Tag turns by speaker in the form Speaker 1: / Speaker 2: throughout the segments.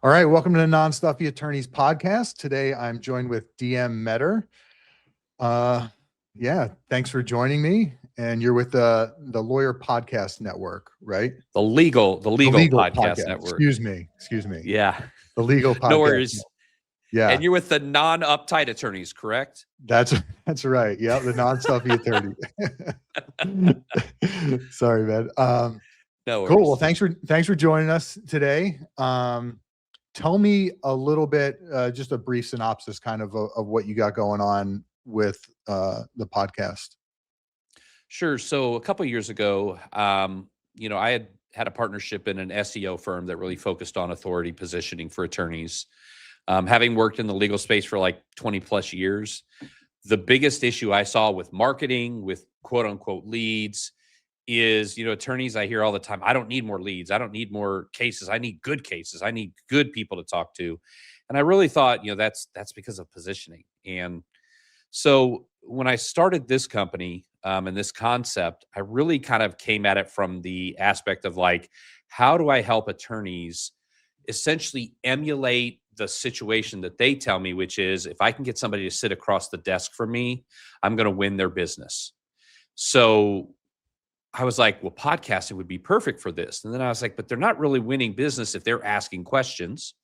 Speaker 1: All right, welcome to the Non-Stuffy Attorneys podcast. Today I'm joined with DM Meador. Uh, yeah, thanks for joining me. And you're with the Lawyer Podcast Network, right?
Speaker 2: The legal
Speaker 1: The Legal
Speaker 2: podcast
Speaker 1: Podcast.
Speaker 2: network.
Speaker 1: Excuse me.
Speaker 2: Yeah,
Speaker 1: The Legal
Speaker 2: no
Speaker 1: Podcast.
Speaker 2: worries.
Speaker 1: Yeah,
Speaker 2: And you're with the non-uptight attorneys, correct?
Speaker 1: that's that's right. Yeah, the Non-Stuffy Attorney. Sorry, man.
Speaker 2: No
Speaker 1: Cool. Well,
Speaker 2: worries.
Speaker 1: thanks for joining us today. Tell me a little bit, just a brief synopsis, kind of what you got going on with the podcast.
Speaker 2: Sure. So a couple of years ago, I had a partnership in an SEO firm that really focused on authority positioning for attorneys. Having worked in the legal space for like 20 plus years, the biggest issue I saw with marketing, with quote unquote leads, is attorneys, I hear all the time, I don't need more leads, I don't need more cases, I need good cases, I need good people to talk to. And I really thought, that's because of positioning. And so when I started this company, and this concept, I really kind of came at it from the aspect of like, how do I help attorneys essentially emulate the situation that they tell me, which is if I can get somebody to sit across the desk from me, I'm going to win their business. So I was like, well, podcasting would be perfect for this. And then I was like, but they're not really winning business if they're asking questions.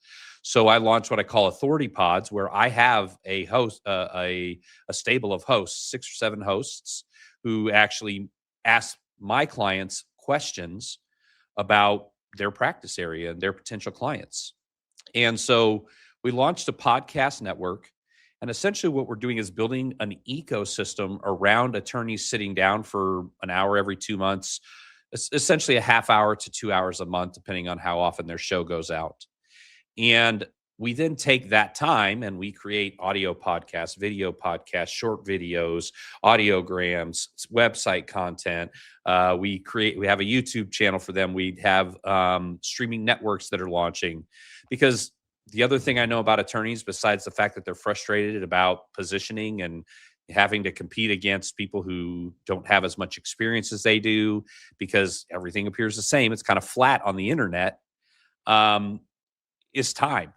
Speaker 2: So I launched what I call authority pods, where I have a host, a stable of hosts, 6 or 7 hosts, who actually ask my clients questions about their practice area and their potential clients. And so we launched a podcast network. And essentially, what we're doing is building an ecosystem around attorneys sitting down for an hour every 2 months, essentially a half hour to 2 hours a month, depending on how often their show goes out. And we then take that time and we create audio podcasts, video podcasts, short videos, audiograms, website content. We have a YouTube channel for them. We have streaming networks that are launching, because the other thing I know about attorneys, besides the fact that they're frustrated about positioning and having to compete against people who don't have as much experience as they do, because everything appears the same, it's kind of flat on the internet, is time.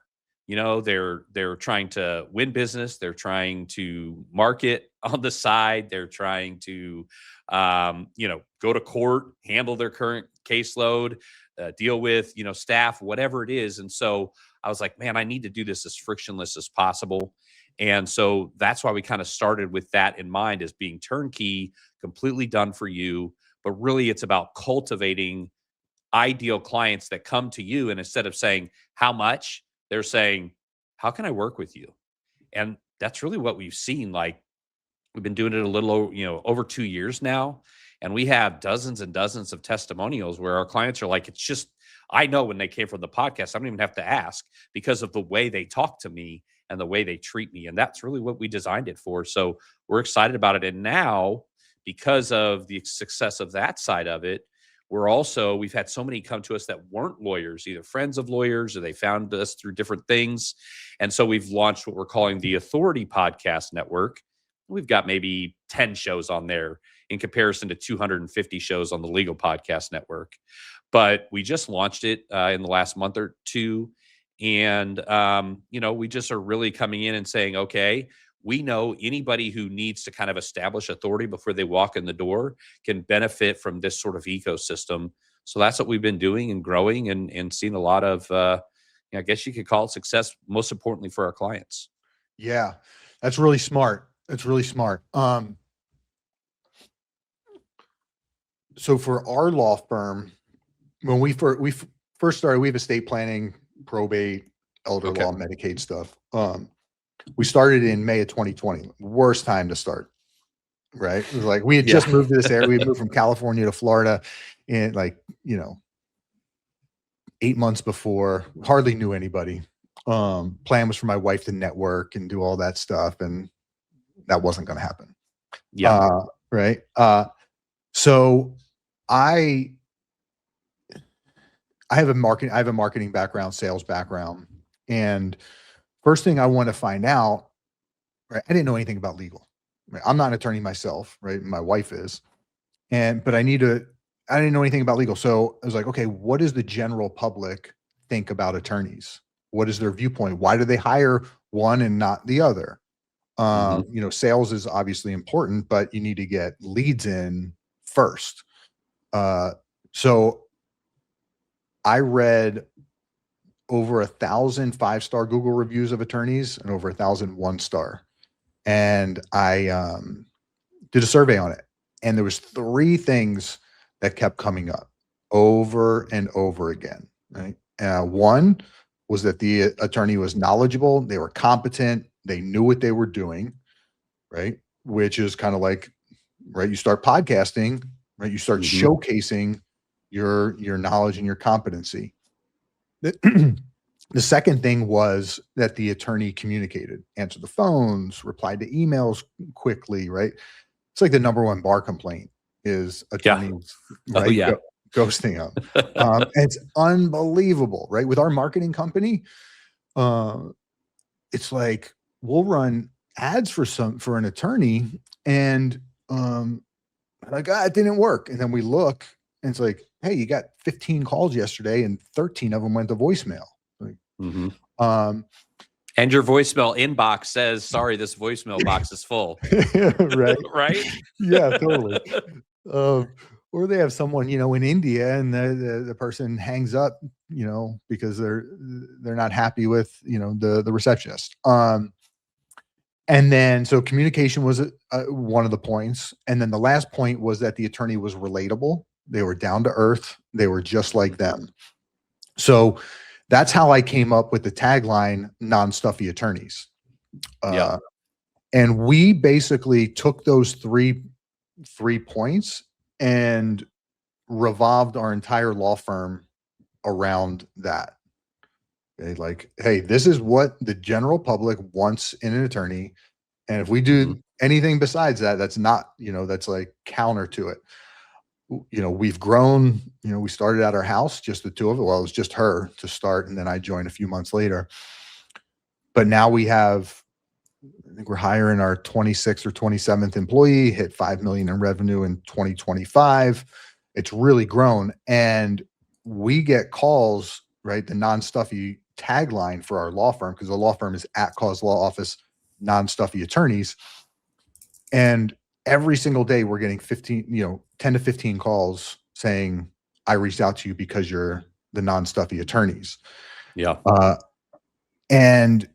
Speaker 2: They're trying to win business, they're trying to market on the side, they're trying to go to court, handle their current caseload, deal with staff, whatever it is. And so I was like, man, I need to do this as frictionless as possible. And so that's why we kind of started with that in mind, as being turnkey, completely done for you. But really, it's about cultivating ideal clients that come to you, and instead of saying how much, they're saying, how can I work with you? And that's really what we've seen. Like, we've been doing it a little over 2 years now, and we have dozens and dozens of testimonials where our clients are like, it's just, I know when they came from the podcast, I don't even have to ask, because of the way they talk to me and the way they treat me. And that's really what we designed it for. So we're excited about it. And now, because of the success of that side of it, we've had so many come to us that weren't lawyers, either friends of lawyers or they found us through different things. And so we've launched what we're calling the Authority Podcast Network. We've got maybe 10 shows on there in comparison to 250 shows on the Legal Podcast Network. But we just launched it in the last month or two. And, we just are really coming in and saying, okay, we know anybody who needs to kind of establish authority before they walk in the door can benefit from this sort of ecosystem. So that's what we've been doing and growing, and seeing a lot of, I guess you could call it success, most importantly for our clients.
Speaker 1: Yeah, that's really smart. That's really smart. So for our law firm, when we first started, we have estate planning, probate, elder
Speaker 2: Okay.
Speaker 1: law, Medicaid stuff. We started in May of 2020. Worst time to start, right? It was like we had
Speaker 2: Yeah.
Speaker 1: just moved to this area. We had moved from California to Florida, and 8 months before, hardly knew anybody. Plan was for my wife to network and do all that stuff, and that wasn't going to happen.
Speaker 2: Yeah.
Speaker 1: Right. So I have a marketing background, sales background, and first thing I want to find out, right? I didn't know anything about legal. Right? I'm not an attorney myself, right? My wife is, but I didn't know anything about legal. So I was like, okay, what does the general public think about attorneys? What is their viewpoint? Why do they hire one and not the other?
Speaker 2: Mhm.
Speaker 1: Sales is obviously important, but you need to get leads in first. So I read over 1,000 5-star Google reviews of attorneys and over 1,000 1-star. And I did a survey on it. And there was 3 things that kept coming up over and over again, right? One was that the attorney was knowledgeable, they were competent, they knew what they were doing, right? Which is kind of like, right, you start podcasting, right? You start
Speaker 2: Mhm.
Speaker 1: showcasing your knowledge and your competency. The the second thing was that the attorney communicated, answered the phones, replied to emails quickly, right? It's like the number one bar complaint is
Speaker 2: Yeah.
Speaker 1: attorneys,
Speaker 2: Oh,
Speaker 1: right?
Speaker 2: yeah.
Speaker 1: Ghosting them. It's unbelievable, right? With our marketing company, uh, it's like we'll run ads for an attorney and like, it didn't work. And then we look and it's like, hey, you got 15 calls yesterday and 13 of them went to voicemail. Like,
Speaker 2: Mhm.
Speaker 1: um,
Speaker 2: And your voicemail inbox says, "Sorry, this voicemail box is full."
Speaker 1: right.
Speaker 2: Right?
Speaker 1: Yeah, totally. Um, or they have someone, in India and the person hangs up, because they're not happy with, the receptionist. And then so communication was one of the points. And then the last point was that the attorney was relatable. They were down to earth. They were just like them. So that's how I came up with the tagline non-stuffy attorneys.
Speaker 2: Yep.
Speaker 1: Uh, and we basically took those three points and revolved our entire law firm around that. Okay, like, hey, this is what the general public wants in an attorney. And if we do
Speaker 2: Mhm.
Speaker 1: anything besides that, that's not, that's like counter to it. We've grown, we started at our house, just the two of it. Well, it was just her to start. And then I joined a few months later. But now we have, I think we're hiring our 26th or 27th employee, hit 5 million in revenue in 2025. It's really grown. And we get calls, right? The non-stuffy tagline for our law firm, because the law firm is at Cause Law Office, non-stuffy attorneys. And every single day we're getting 10 to 15 calls saying, I reached out to you because you're the non-stuffy attorneys.
Speaker 2: Yeah.
Speaker 1: Uh, and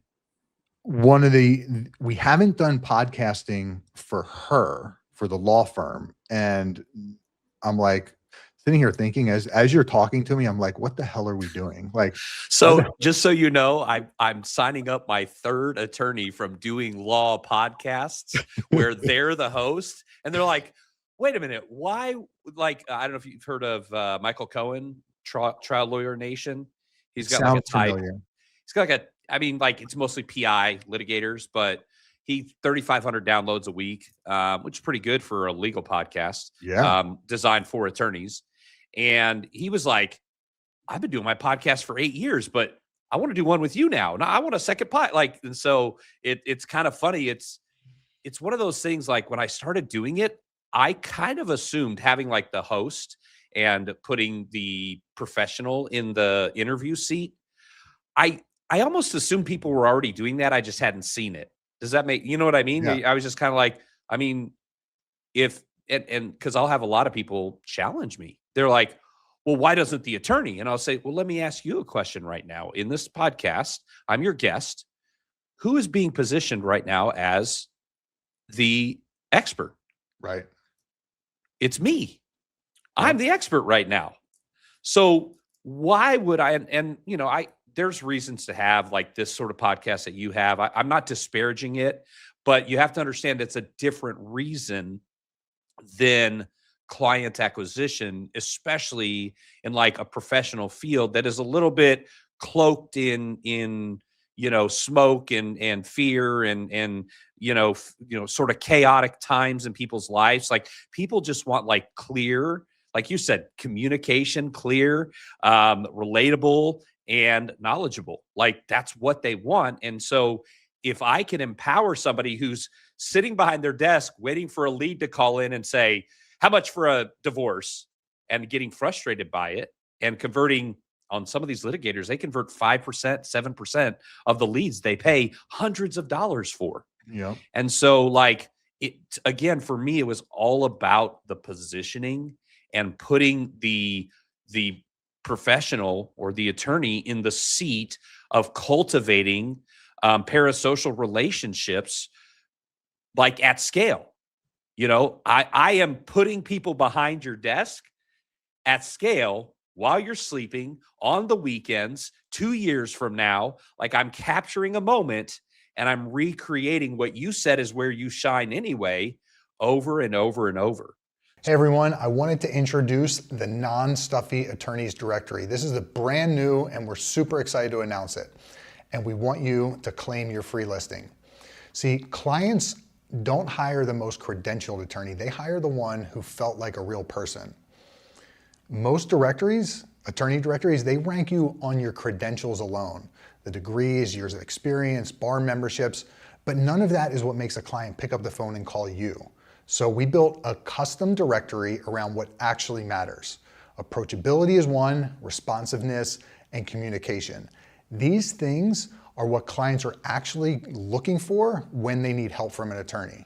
Speaker 1: we haven't done podcasting for her, for the law firm. And I'm like sitting here thinking as you're talking to me, I'm like, what the hell are we doing? Like, why the
Speaker 2: So just so you know, I'm signing up my 3rd attorney from doing law podcasts where they're the host, and they're like, "Wait a minute, why?" Like, I don't know if you've heard of Michael Cohen, Trial Lawyer Nation. He's got like a
Speaker 1: sounds
Speaker 2: type.
Speaker 1: familiar?
Speaker 2: He's got like a. I mean, like it's mostly PI litigators, but he 3,500 downloads a week, which is pretty good for a legal podcast
Speaker 1: Yeah.
Speaker 2: designed for attorneys. And he was like, I've been doing my podcast for 8 years, but I want to do one with you now. Now I want a second pod. Like, and so it's kind of funny. It's one of those things like when I started doing it, I kind of assumed having like the host and putting the professional in the interview seat. I I almost assumed people were already doing that. I just hadn't seen it. Does that make you know what I mean?
Speaker 1: Yeah.
Speaker 2: I was just kind of like, I mean, if and because I'll have a lot of people challenge me. They're like, "Well, why doesn't the attorney?" And I'll say, "Well, let me ask you a question right now. In this podcast, I'm your guest. Who is being positioned right now as the expert?
Speaker 1: Right.
Speaker 2: It's me. I'm
Speaker 1: Yep.
Speaker 2: the expert right now. So why would I? And I there's reasons to have like this sort of podcast that you have. I'm not disparaging it, but you have to understand it's a different reason than client acquisition, especially in like a professional field that is a little bit cloaked in smoke and fear and sort of chaotic times in people's lives. Like people just want like clear, like you said, communication, clear, relatable, and knowledgeable. Like that's what they want. And so if I can empower somebody who's sitting behind their desk waiting for a lead to call in and say, how much for a divorce? And getting frustrated by it and converting on some of these litigators, they convert 5%, 7% of the leads they pay hundreds of dollars for.
Speaker 1: Yeah.
Speaker 2: And so like it, again, for me, it was all about the positioning and putting the professional or the attorney in the seat of cultivating parasocial relationships like at scale. I am putting people behind your desk at scale while you're sleeping on the weekends, 2 years from now. Like, I'm capturing a moment and I'm recreating what you said is where you shine anyway, over and over and over.
Speaker 3: Hey everyone, I wanted to introduce the Non-Stuffy Attorneys Directory. This is the brand new and we're super excited to announce it. And we want you to claim your free listing. See, clients don't hire the most credentialed attorney. They hire the one who felt like a real person. Most directories, attorney directories, they rank you on your credentials alone. The degrees, years of experience, bar memberships, but none of that is what makes a client pick up the phone and call you. So we built a custom directory around what actually matters. Approachability is one, responsiveness, and communication. These things are what clients are actually looking for when they need help from an attorney.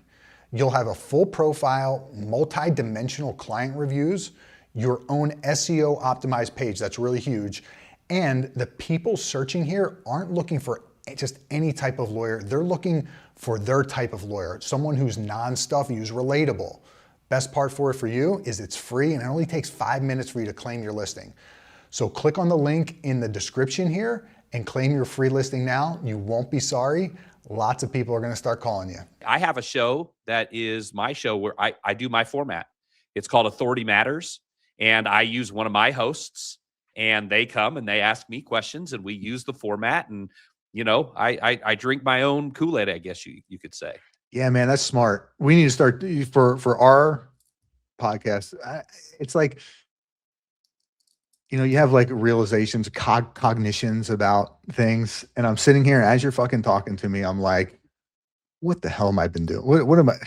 Speaker 3: You'll have a full profile, multi-dimensional client reviews, your own SEO optimized page, that's really huge. And the people searching here aren't looking for just any type of lawyer. They're looking for their type of lawyer, someone who's non-stuffy, who's relatable. Best part for it for you is it's free and it only takes 5 minutes for you to claim your listing. So click on the link in the description here and claim your free listing now. You won't be sorry. Lots of people are gonna start calling you.
Speaker 2: I have a show that is my show where I do my format. It's called Authority Matters. And I use one of my hosts and they come and they ask me questions and we use the format. And, I drink my own Kool-Aid, I guess you could say.
Speaker 1: Yeah, man, that's smart. We need to start for our podcast. It's like, you have like realizations, cognitions about things. And I'm sitting here as you're fucking talking to me, I'm like, what the hell am I been doing? What am I,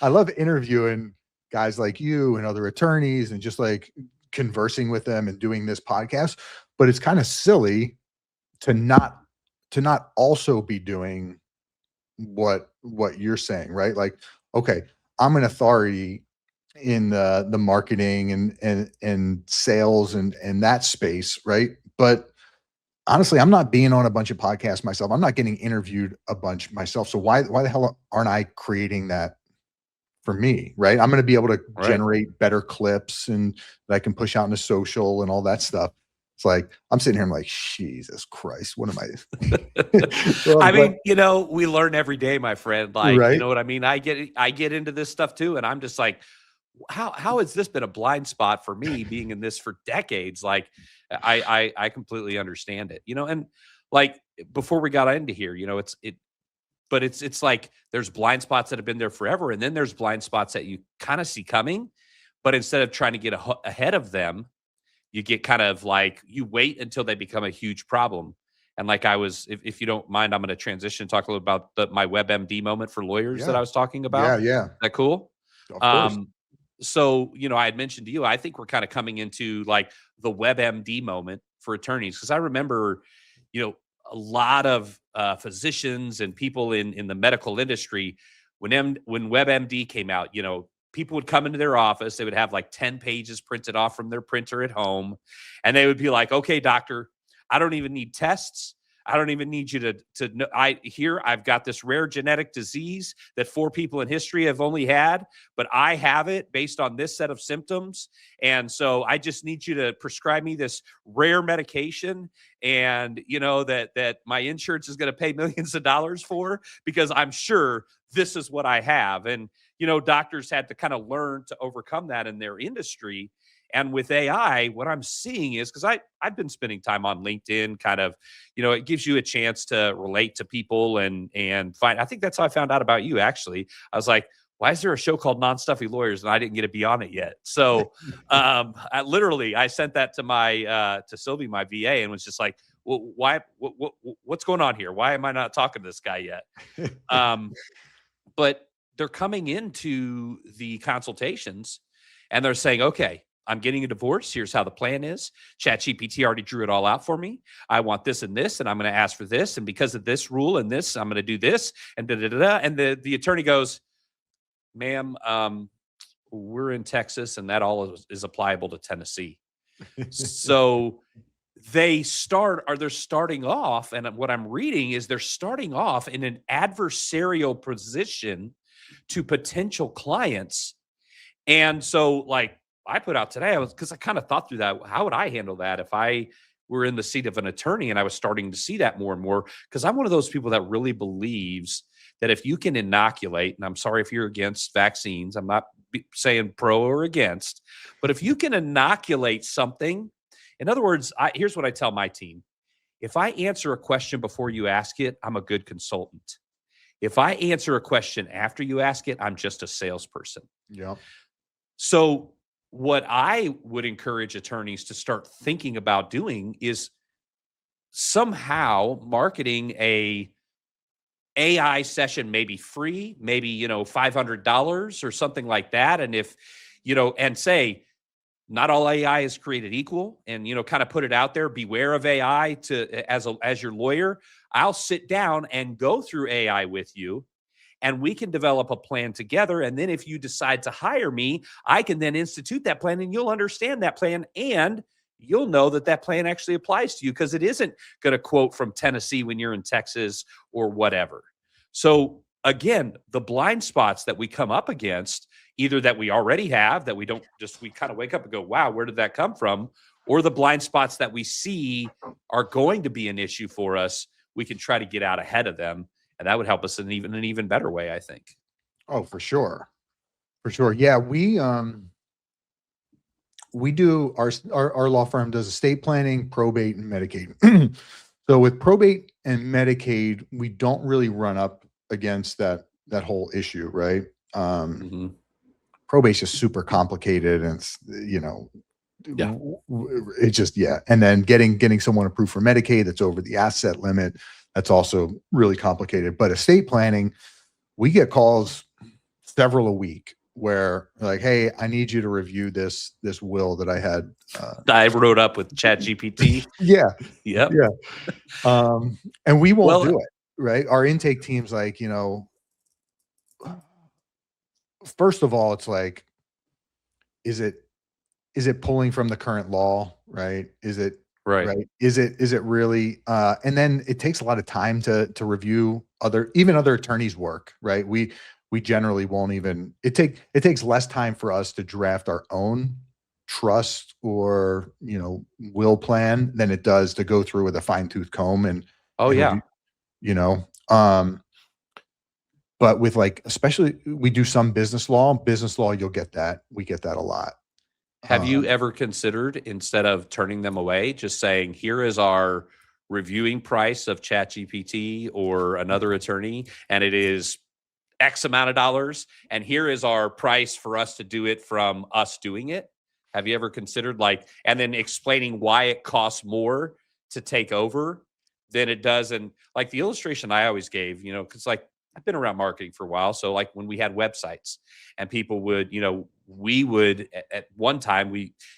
Speaker 1: I love interviewing guys like you and other attorneys and just like conversing with them and doing this podcast, but it's kind of silly to not also be doing what you're saying, right? Like, okay, I'm an authority in the marketing and sales and that space, right? But honestly, I'm not being on a bunch of podcasts myself. I'm not getting interviewed a bunch myself. So why the hell aren't I creating that for me, right? I'm going to be able to generate better clips and that I can push out into social and all that stuff. It's like, I'm sitting here, I'm like, Jesus Christ, what am I?
Speaker 2: I mean, we learn every day, my friend. Like,
Speaker 1: right?
Speaker 2: You know what I mean? I get into this stuff too. And I'm just like, how has this been a blind spot for me being in this for decades? Like, I completely understand it, and like before we got into here, but it's like there's blind spots that have been there forever. And then there's blind spots that you kind of see coming, but instead of trying to get ahead of them, you get kind of like, you wait until they become a huge problem. And like if you don't mind, I'm going to transition and talk a little about my WebMD moment for lawyers that I was talking about.
Speaker 1: Yeah.
Speaker 2: Is that cool?
Speaker 1: Of course.
Speaker 2: So, I had mentioned to you, I think we're kind of coming into like the WebMD moment for attorneys. Cause I remember, a lot of physicians and people in the medical industry, when WebMD came out, people would come into their office, they would have like 10 pages printed off from their printer at home. And they would be like, okay, doctor, I don't even need tests. I don't even need you to know. I've got this rare genetic disease that 4 people in history have only had, but I have it based on this set of symptoms. And so I just need you to prescribe me this rare medication. And that my insurance is going to pay millions of dollars for, because I'm sure this is what I have. And, doctors had to kind of learn to overcome that in their industry. And with AI, what I'm seeing is, because I've been spending time on LinkedIn, kind of, it gives you a chance to relate to people and find. I think that's how I found out about you, actually. I was like, why is there a show called Non-Stuffy Lawyers and I didn't get to be on it yet? So I sent that to to Sylvie, my VA, and was just like, well, why? What's going on here? Why am I not talking to this guy yet? But they're coming into the consultations and they're saying, okay, I'm getting a divorce. Here's how the plan is. ChatGPT already drew it all out for me. I want this, and I'm going to ask for this. And because of this rule and this, I'm going to do this. And da da da da. And the attorney goes, ma'am, we're in Texas, and that all is applicable to Tennessee. So they're starting off, and what I'm reading is they're starting off in an adversarial position to potential clients. And so, like, I put out today, because I kind of thought through that. How would I handle that if I were in the seat of an attorney and I was starting to see that more and more? Because I'm one of those people that really believes that if you can inoculate, and I'm sorry if you're against vaccines, I'm not saying pro or against, but if you can inoculate something, in other words, here's what I tell my team. If I answer a question before you ask it, I'm a good consultant. If I answer a question after you ask it, I'm just a salesperson.
Speaker 1: Yeah.
Speaker 2: So what I would encourage attorneys to start thinking about doing is somehow marketing a AI session, maybe free, maybe, $500 or something like that. And if, and say, not all AI is created equal, and, kind of put it out there, beware of AI as your lawyer. I'll sit down and go through AI with you, and we can develop a plan together. And then if you decide to hire me, I can then institute that plan, and you'll understand that plan, and you'll know that plan actually applies to you, because it isn't going to quote from Tennessee when you're in Texas or whatever. So again, the blind spots that we come up against, either that we already have, that we kind of wake up and go, wow, where did that come from? Or the blind spots that we see are going to be an issue for us, we can try to get out ahead of them. And that would help us in an even better way, I think.
Speaker 1: Oh, for sure. For sure. Yeah. We do our law firm does estate planning, probate, and Medicaid. So with probate and Medicaid, we don't really run up against that whole issue, right? Probate's just super complicated, and it's, it's just, yeah. And then getting someone approved for Medicaid that's over the asset limit, that's also really complicated. But estate planning, we get calls several a week where like, hey, I need you to review this will that I had.
Speaker 2: I wrote up with ChatGPT.
Speaker 1: Yeah.
Speaker 2: Yep.
Speaker 1: Yeah. And we won't do it, right? Our intake team's like, first of all, it's like, is it pulling from the current law, right? Is it right? Is it really? And then it takes a lot of time to review other attorneys' work, right? We generally won't even. It takes less time for us to draft our own trust or will plan than it does to go through with a fine-tooth comb and but with especially we do some business law, you'll get that. We get that a lot.
Speaker 2: Have you ever considered, instead of turning them away, just saying, here is our reviewing price of ChatGPT or another attorney, and it is X amount of dollars, and here is our price for us to do it from us doing it? Have you ever considered and then explaining why it costs more to take over than it does? And like the illustration I always gave, because I've been around marketing for a while. So when we had websites and people would, we would at one time,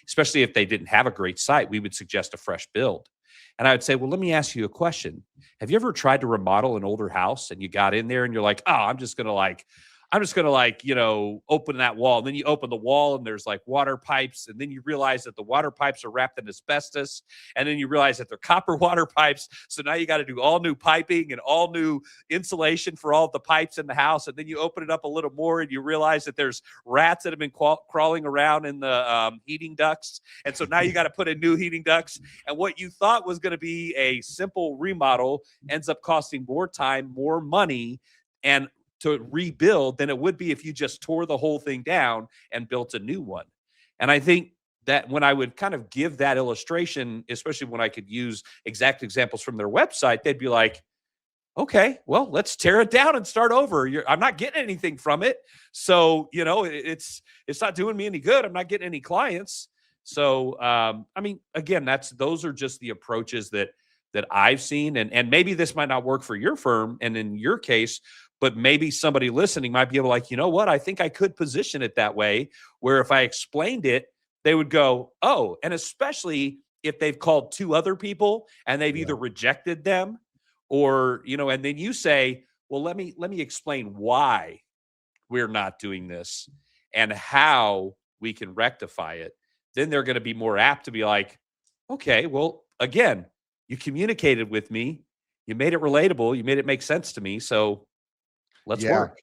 Speaker 2: especially if they didn't have a great site, we would suggest a fresh build. And I would say, well, let me ask you a question. Have you ever tried to remodel an older house and you got in there and you're like, oh, I'm just going to open that wall. And then you open the wall and there's water pipes. And then you realize that the water pipes are wrapped in asbestos. And then you realize that they're copper water pipes. So now you got to do all new piping and all new insulation for all the pipes in the house. And then you open it up a little more and you realize that there's rats that have been crawling around in the heating ducts. And so now you got to put in new heating ducts. And what you thought was going to be a simple remodel ends up costing more time, more money, and to rebuild than it would be if you just tore the whole thing down and built a new one. And I think that when I would kind of give that illustration, especially when I could use exact examples from their website, they'd be like, okay, well, let's tear it down and start over. I'm not getting anything from it. So, it's not doing me any good. I'm not getting any clients. So, again, those are just the approaches that I've seen. And maybe this might not work for your firm and in your case, but maybe somebody listening might be able to you know what? I think I could position it that way, where if I explained it they would go, oh, and especially if they've called two other people and they've
Speaker 3: Yeah.
Speaker 2: either rejected them or, and then you say, well, let me explain why we're not doing this and how we can rectify it. Then they're going to be more apt to be like, okay, well, again, you communicated with me, you made it relatable, you made it make sense to me. So let's
Speaker 1: Yeah.
Speaker 2: work.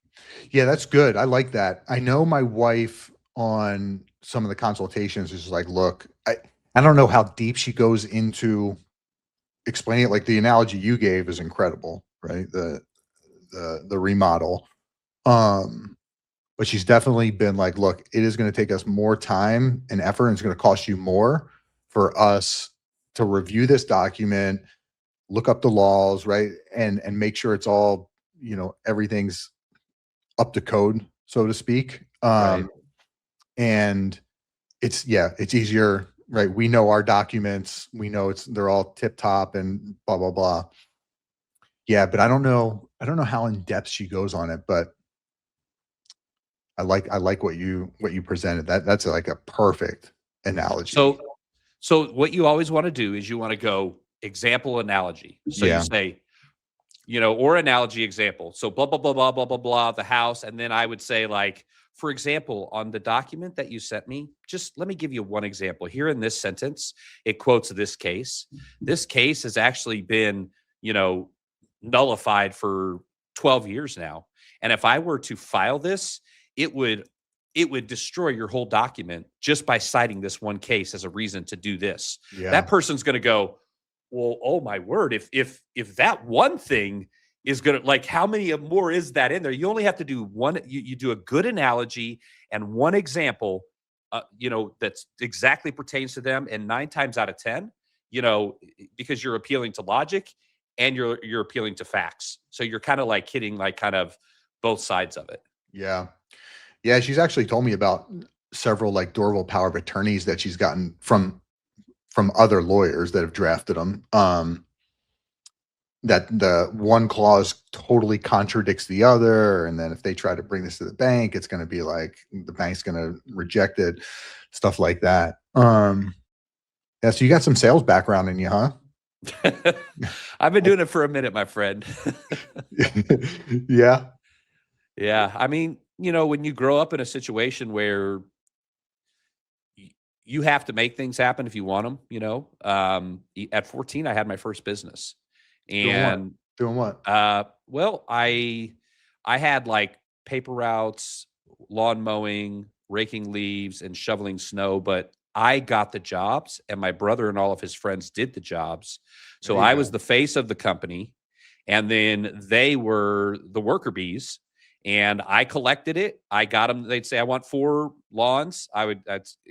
Speaker 1: Yeah, that's good. I like that. I know my wife on some of the consultations is like, look, I don't know how deep she goes into explaining it. Like the analogy you gave is incredible, right? The remodel. Um, but she's definitely been like, look, it is going to take us more time and effort, and it's going to cost you more for us to review this document, look up the laws, right? And make sure it's all, everything's up to code, so to speak.
Speaker 2: Right.
Speaker 1: And it's easier, right? We know our documents, we know they're all tip top and blah blah blah. Yeah, but I don't know how in depth she goes on it, but I like what you presented. That's like a perfect analogy.
Speaker 2: So what you always want to do is you want to go example analogy. So you
Speaker 1: Yeah.
Speaker 2: say, or analogy example. So blah, blah, blah, blah, blah, blah, blah, the house. And then I would say, like, for example, on the document that you sent me, just let me give you one example. Here in this sentence, it quotes this case. This case has actually been, nullified for 12 years now. And if I were to file this, it would it would destroy your whole document just by citing this one case as a reason to do this.
Speaker 1: Yeah.
Speaker 2: That person's going to go, well, oh my word, if that one thing is gonna, like, how many more is that in there? You only have to do one. You do a good analogy and one example, that's exactly pertains to them. And 9 times out of 10, because you're appealing to logic and you're appealing to facts, so you're kind of like hitting like kind of both sides of it.
Speaker 1: Yeah. Yeah, she's actually told me about several like durable power of attorneys that she's gotten from other lawyers that have drafted them. That the one clause totally contradicts the other, and then if they try to bring this to the bank, it's going to be like the bank's going to reject it, stuff like that. Yeah, so you got some sales background in you, huh?
Speaker 2: I've been doing it for a minute, my friend.
Speaker 1: Yeah.
Speaker 2: Yeah. I mean, when you grow up in a situation where you have to make things happen if you want them, at 14, I had my first business.
Speaker 1: Doing what?
Speaker 2: And,
Speaker 1: Doing what?
Speaker 2: well, I had like paper routes, lawn mowing, raking leaves, and shoveling snow, but I got the jobs and my brother and all of his friends did the jobs. So
Speaker 1: There you
Speaker 2: I was
Speaker 1: go.
Speaker 2: the face of the company, and then they were the worker bees, and I collected it. I got them. They'd say, I want 4 lawns. I'd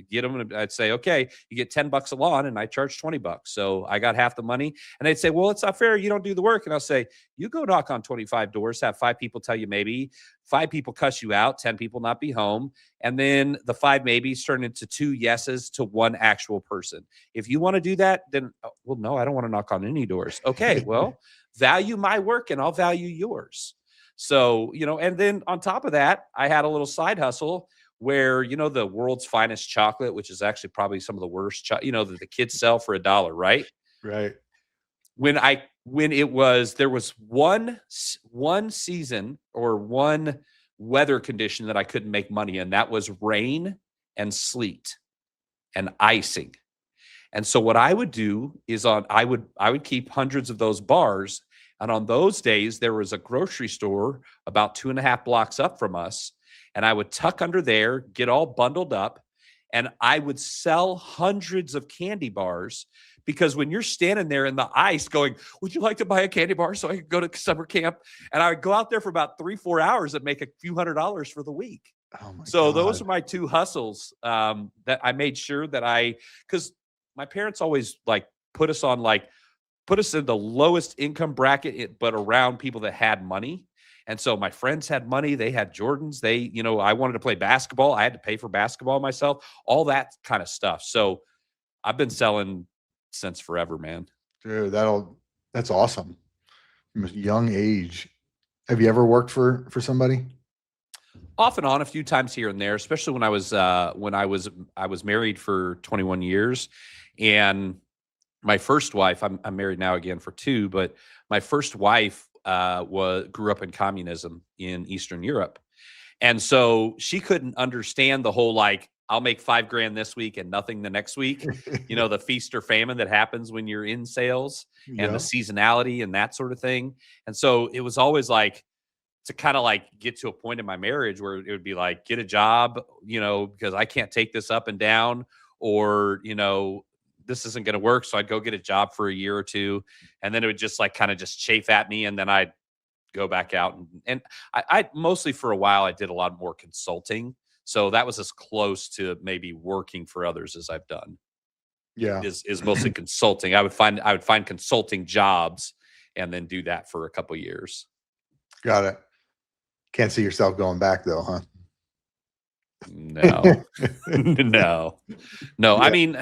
Speaker 2: get them and I'd say, okay, you get $10 a lawn, and I charge $20. So I got half the money. And they'd say, well, it's not fair. You don't do the work. And I'll say, you go knock on 25 doors, have 5 people tell you maybe, 5 people cuss you out, 10 people not be home. And then the 5 maybes turn into 2 yeses to 1 actual person. If you want to do that, then, well, no, I don't want to knock on any doors. Okay, well, value my work and I'll value yours. So, and then on top of that, I had a little side hustle where, the world's finest chocolate, which is actually probably some of the worst, that the kids sell for $1, right?
Speaker 1: Right.
Speaker 2: There was one season or one weather condition that I couldn't make money in. That was rain and sleet and icing. And so what I would do is I would keep hundreds of those bars. And on those days, there was a grocery store about 2.5 blocks up from us. And I would tuck under there, get all bundled up, and I would sell hundreds of candy bars, because when you're standing there in the ice going, would you like to buy a candy bar so I could go to summer camp? And I would go out there for about 3-4 hours and make a few $100s for the week.
Speaker 1: Oh my
Speaker 2: So
Speaker 1: God.
Speaker 2: those are my 2 hustles, that I made sure that because my parents always put us in the lowest income bracket, but around people that had money. And so my friends had money. They had Jordans. I wanted to play basketball. I had to pay for basketball myself, all that kind of stuff. So I've been selling since forever, man.
Speaker 1: Dude, that's awesome. From a young age. Have you ever worked for somebody?
Speaker 2: Off and on a few times here and there, especially when I was married for 21 years, and my first wife, I'm married now again for 2, but my first wife grew up in communism in Eastern Europe. And so she couldn't understand the whole like, I'll make 5 grand this week and nothing the next week. You know, the feast or famine that happens when you're in sales and the
Speaker 1: Yeah.
Speaker 2: seasonality and that sort of thing. And so it was always like to kind of like get to a point in my marriage where it would be like, get a job, you know, because I can't take this up and down, or, you know, this isn't going to work. So I'd go get a job for a year or two, and then it would just like kind of just chafe at me. And then I'd go back out and I mostly for a while I did a lot more consulting. So that was as close to maybe working for others as I've done.
Speaker 1: Yeah.
Speaker 2: Is mostly consulting. I would find consulting jobs and then do that for a couple years.
Speaker 1: Got it. Can't see yourself going back though, huh?
Speaker 2: No. No. No. I
Speaker 1: Yeah.
Speaker 2: mean,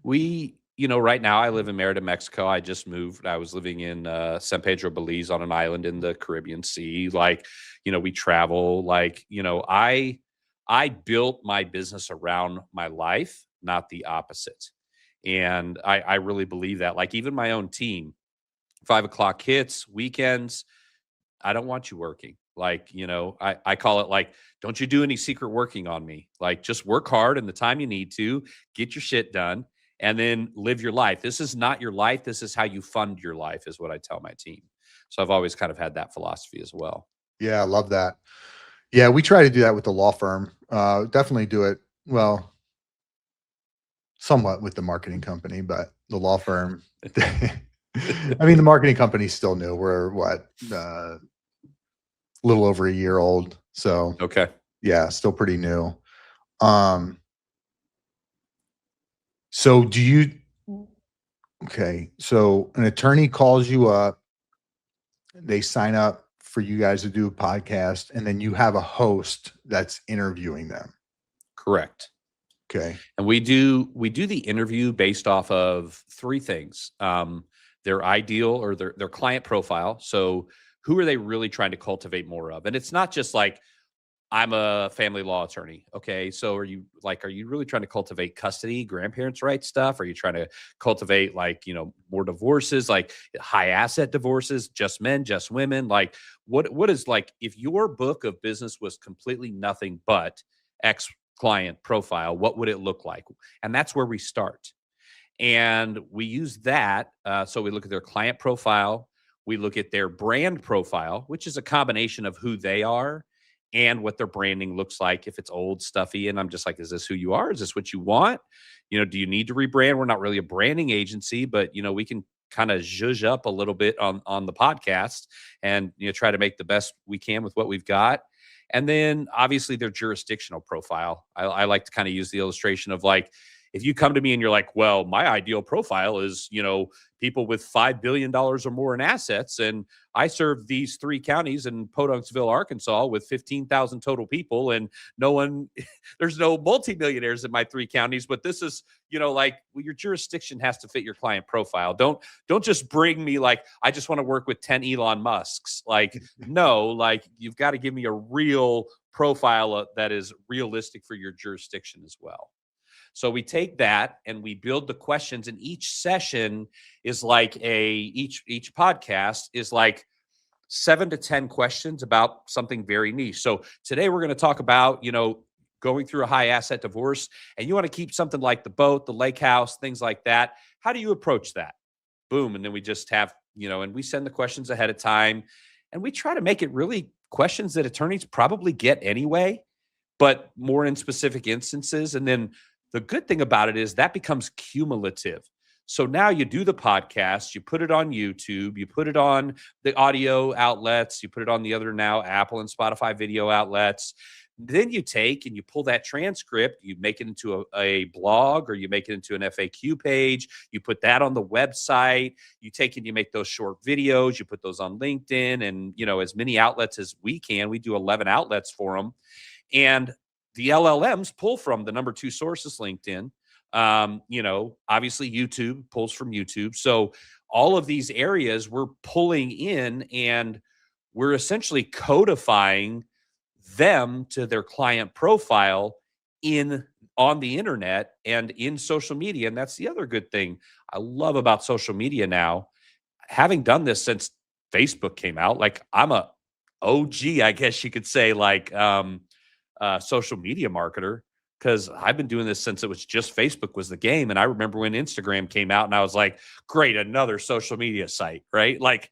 Speaker 2: right now I live in Merida, Mexico. I just moved. I was living in San Pedro, Belize, on an island in the Caribbean Sea. Like, we travel. Like, I built my business around my life, not the opposite. And I really believe that. Like, even my own team, 5 o'clock hits, weekends, I don't want you working. Like, I call it like, don't you do any secret working on me. Like, just work hard and the time you need to, get your shit done, and then live your life. This is not your life. This is how you fund your life, is what I tell my team. So I've always kind of had that philosophy as well.
Speaker 1: Yeah, I love that. Yeah, we try to do that with the law firm. Definitely do it well, somewhat with the marketing company, but the law firm. I mean, the marketing company's still new. We're what, a little over a year old. So
Speaker 2: Okay.
Speaker 1: yeah, still pretty new. So okay. So an attorney calls you up, they sign up for you guys to do a podcast, and then you have a host that's interviewing them.
Speaker 2: Correct.
Speaker 1: Okay.
Speaker 2: And we do the interview based off of 3 things. Their ideal or their client profile. So who are they really trying to cultivate more of? And it's not just like, I'm a family law attorney. Okay. So are you really trying to cultivate custody, grandparents' rights stuff? Are you trying to cultivate more divorces, like high asset divorces, just men, just women? Like what is, like, if your book of business was completely nothing but X client profile, what would it look like? And that's where we start. And we use that. So we look at their client profile. We look at their brand profile, which is a combination of who they are and what their branding looks like. If it's old, stuffy, and I'm just like, is this who you are? Is this what you want? Do you need to rebrand? We're not really a branding agency, but we can kind of zhuzh up a little bit on the podcast and try to make the best we can with what we've got. And then obviously their jurisdictional profile. I like to kind of use the illustration of, like, if you come to me and you're like, well, my ideal profile is, people with $5 billion or more in assets. And I serve these 3 counties in Podunksville, Arkansas, with 15,000 total people. And there's no multimillionaires in my 3 counties, but this is, like, well, your jurisdiction has to fit your client profile. Don't just bring me like, I just want to work with 10 Elon Musks. Like, no, like, you've got to give me a real profile that is realistic for your jurisdiction as well. So we take that and we build the questions, and each session is like each podcast is like 7 to 10 questions about something very niche. So today we're going to talk about, going through a high asset divorce, and you want to keep something like the boat, the lake house, things like that. How do you approach that? Boom. And then we just have, and we send the questions ahead of time, and we try to make it really questions that attorneys probably get anyway, but more in specific instances. And then the good thing about it is that becomes cumulative. So now you do the podcast, you put it on YouTube, you put it on the audio outlets, you put it on the other now Apple and Spotify video outlets. Then you take and you pull that transcript, you make it into a blog, or you make it into an FAQ page, you put that on the website, you take and you make those short videos, you put those on LinkedIn, and, as many outlets as we can. We do 11 outlets for them. And the LLMs pull from the number 2 sources, LinkedIn. Obviously YouTube pulls from YouTube. So all of these areas we're pulling in, and we're essentially codifying them to their client profile on the internet and in social media. And that's the other good thing I love about social media now. Having done this since Facebook came out, like I'm a OG, I guess you could say, like social media marketer, because I've been doing this since it was just Facebook was the game. And I remember when Instagram came out and I was like, great, another social media site, right? Like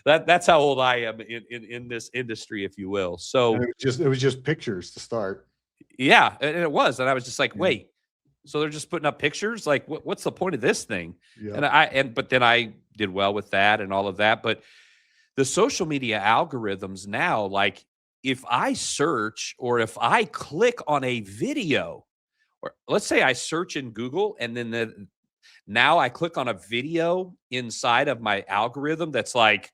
Speaker 2: that's how old I am in this industry, if you will. So
Speaker 1: And it was just pictures to start.
Speaker 2: yeah, and it was. And I was just like,
Speaker 1: Yeah.
Speaker 2: wait, so they're just putting up pictures? Like what's the point of this thing?
Speaker 1: Yeah.
Speaker 2: But then I did well with that and all of that. But the social media algorithms now, like if I search or if I click on a video, or let's say I search in Google and then now I click on a video inside of my algorithm that's like,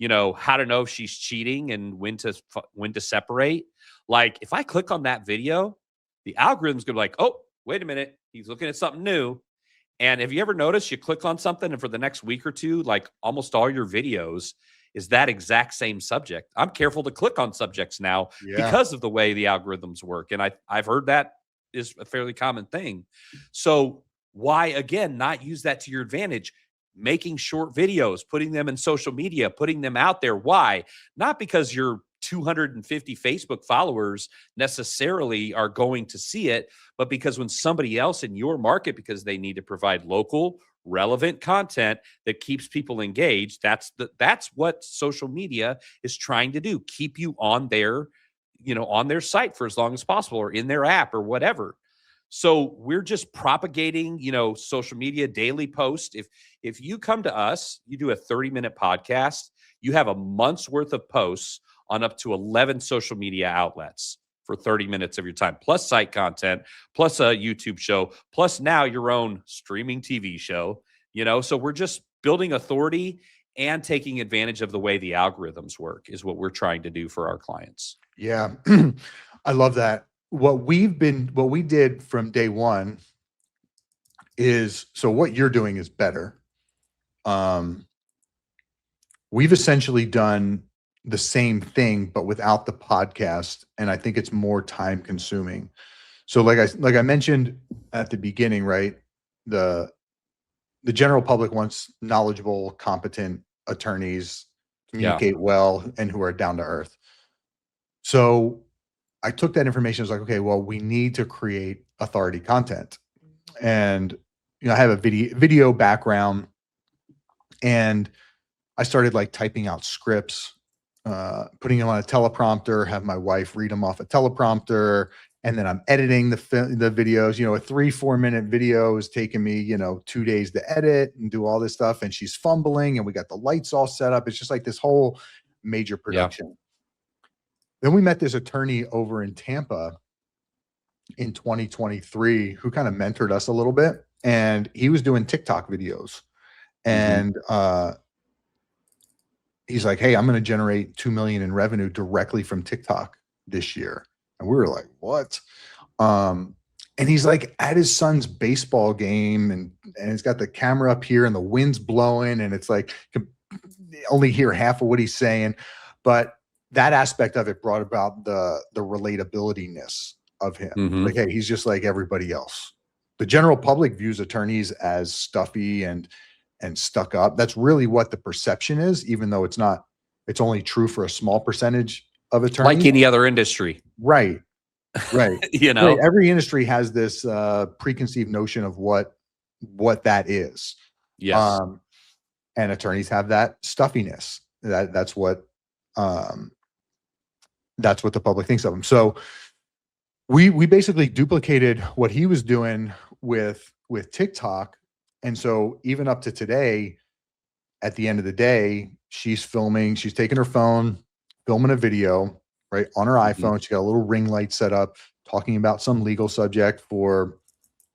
Speaker 2: how to know if she's cheating and when to separate. Like if I click on that video, the algorithm's gonna be like, oh, wait a minute, he's looking at something new. And have you ever noticed you click on something and for the next week or two, like almost all your videos is that exact same subject? I'm careful to click on subjects now because of the way the algorithms work. And I've heard that is a fairly common thing. So why, again, not use that to your advantage? Making short videos, putting them in social media, putting them out there. Why? Not because your 250 Facebook followers necessarily are going to see it, but because when somebody else in your market, because they need to provide local, relevant content that keeps people engaged, that's what social media is trying to do. Keep you on their site for as long as possible, or in their app or whatever. So we're just propagating, social media daily post. If you come to us, you do a 30-minute podcast, you have a month's worth of posts on up to 11 social media outlets for 30 minutes of your time, plus site content, plus a YouTube show, plus now your own streaming TV show, so we're just building authority and taking advantage of the way the algorithms work is what we're trying to do for our clients.
Speaker 1: Yeah. I love that. What we did from day one is, so what you're doing is better. We've essentially done the same thing, but without the podcast. And I think it's more time consuming. So like I mentioned at the beginning, right? The general public wants knowledgeable, competent attorneys, communicate well, and who are down to earth. So I took that information. I was like, okay, well, we need to create authority content. And, I have a video background, and I started like typing out scripts, putting them on a teleprompter, have my wife read them off a teleprompter. And then I'm editing the videos. A 3-4 minute video is taking me, 2 days to edit and do all this stuff. And she's fumbling, and we got the lights all set up. It's just like this whole major production. Yeah. Then we met this attorney over in Tampa in 2023 who kind of mentored us a little bit. And he was doing TikTok videos. And he's like, hey, I'm going to generate 2 million in revenue directly from TikTok this year. And we were like, what? And he's like at his son's baseball game, and he's got the camera up here and the wind's blowing, and it's like you can only hear half of what he's saying. But that aspect of it brought about the relatability-ness of him. Like, hey, he's just like everybody else. The general public views attorneys as stuffy and stuck up. That's really what the perception is, even though it's not. It's only true for a small percentage of attorneys.
Speaker 2: Like any other industry.
Speaker 1: Right. Right.
Speaker 2: Right.
Speaker 1: Every industry has this preconceived notion of what that is.
Speaker 2: Yes.
Speaker 1: And attorneys have that stuffiness. That's what the public thinks of them. So we basically duplicated what he was doing with TikTok. And so even up to today, at the end of the day, she's taking her phone, filming a video, right, on her iPhone. She got a little ring light set up, talking about some legal subject for,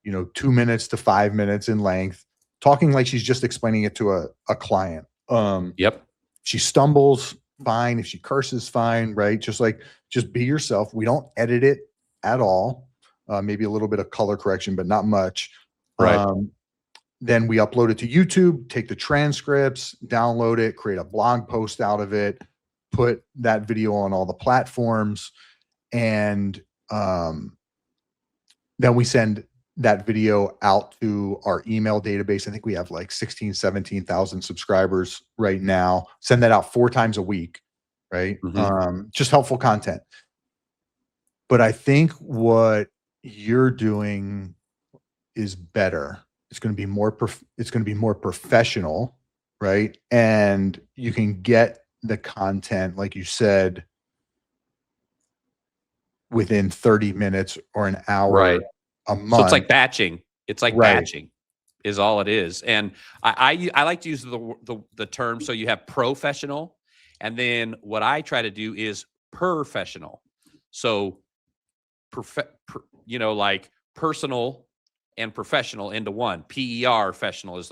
Speaker 1: 2 minutes to 5 minutes in length, talking like she's just explaining it to a client. She stumbles, fine. If she curses, fine, right? Just be yourself. We don't edit it at all. Maybe a little bit of color correction, but not much.
Speaker 2: Right.
Speaker 1: Then we upload it to YouTube, take the transcripts, download it, create a blog post out of it, put that video on all the platforms, and then we send that video out to our email database. I think we have like 16, 17,000 subscribers right now. Send that out 4 times a week, right? Just helpful content. But I think what you're doing is better. It's going to be more it's going to be more professional, right? And you can get the content, like you said, within 30 minutes or an hour
Speaker 2: Right.
Speaker 1: a
Speaker 2: So it's
Speaker 1: month.
Speaker 2: like batching. It's like
Speaker 1: Right.
Speaker 2: batching is all it is. And I like to use the term, so you have professional, and then what I try to do is professional. So like personal and professional into one. PER professional is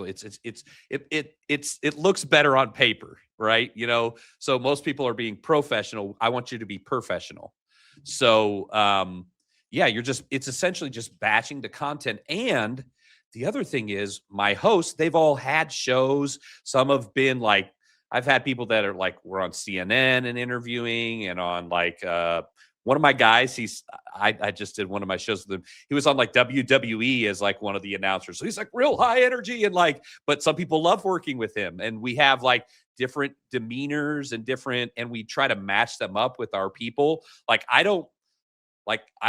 Speaker 2: it looks better on paper, right? So most people are being professional. I want you to be professional. So yeah, it's essentially just batching the content. And the other thing is, my hosts, they've all had shows. Some have been like, I've had people that are like, we're on CNN and interviewing, and on like one of my guys, I just did one of my shows with him. He was on like WWE as like one of the announcers. So he's like real high energy, and like, but some people love working with him. And we have like different demeanors and we try to match them up with our people. Like, I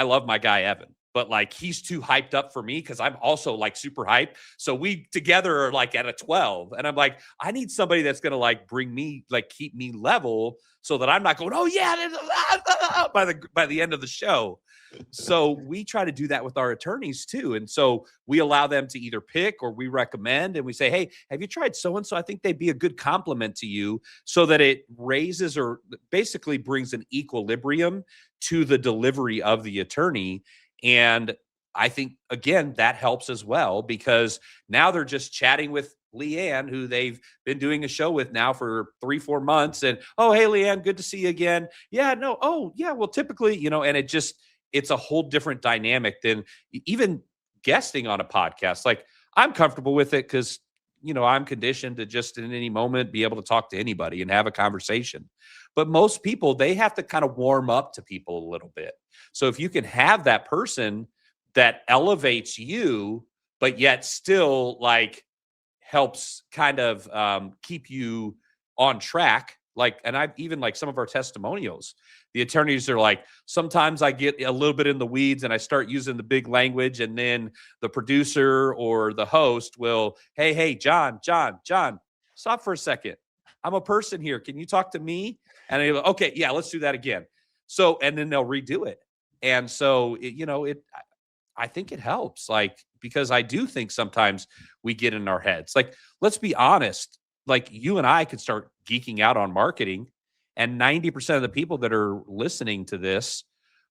Speaker 2: love my guy, Evan, but like, he's too hyped up for me because I'm also like super hyped. So we together are like at a 12. And I'm like, I need somebody that's going to like bring me, like keep me level so that I'm not going, oh yeah, by the end of the show. So we try to do that with our attorneys too. And so we allow them to either pick, or we recommend, and we say, hey, have you tried so-and-so? I think they'd be a good compliment to you, so that it raises or basically brings an equilibrium to the delivery of the attorney. And I think, again, that helps as well, because now they're just chatting with Leanne, who they've been doing a show with now for 3-4 months. And, oh, hey, Leanne, good to see you again. Yeah, no. Oh, yeah. Well, typically, and it's a whole different dynamic than even guesting on a podcast. Like, I'm comfortable with it because, I'm conditioned to just in any moment be able to talk to anybody and have a conversation. But most people, they have to kind of warm up to people a little bit. So if you can have that person that elevates you, but yet still like helps kind of keep you on track. Like, and I've even like some of our testimonials, the attorneys are like, sometimes I get a little bit in the weeds and I start using the big language, and then the producer or the host will, hey, John, stop for a second. I'm a person here. Can you talk to me? And I go, okay, yeah, let's do that again. So, and then they'll redo it. And so, I think it helps, like, because I do think sometimes we get in our heads. Like, let's be honest, like, you and I could start geeking out on marketing, and 90% of the people that are listening to this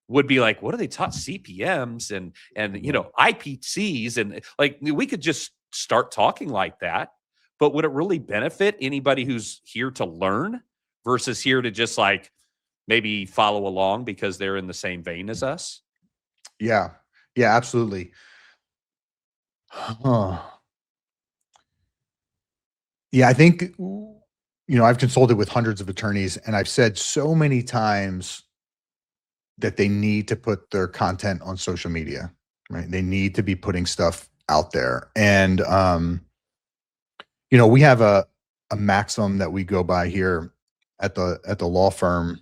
Speaker 2: would be like, what are they taught? CPMs and IPCs, and like, we could just start talking like that. But would it really benefit anybody who's here to learn versus here to just like maybe follow along because they're in the same vein as us?
Speaker 1: Yeah. Yeah, absolutely. Yeah, I think, I've consulted with hundreds of attorneys, and I've said so many times that they need to put their content on social media, right? They need to be putting stuff out there. And, we have a maxim that we go by here at the law firm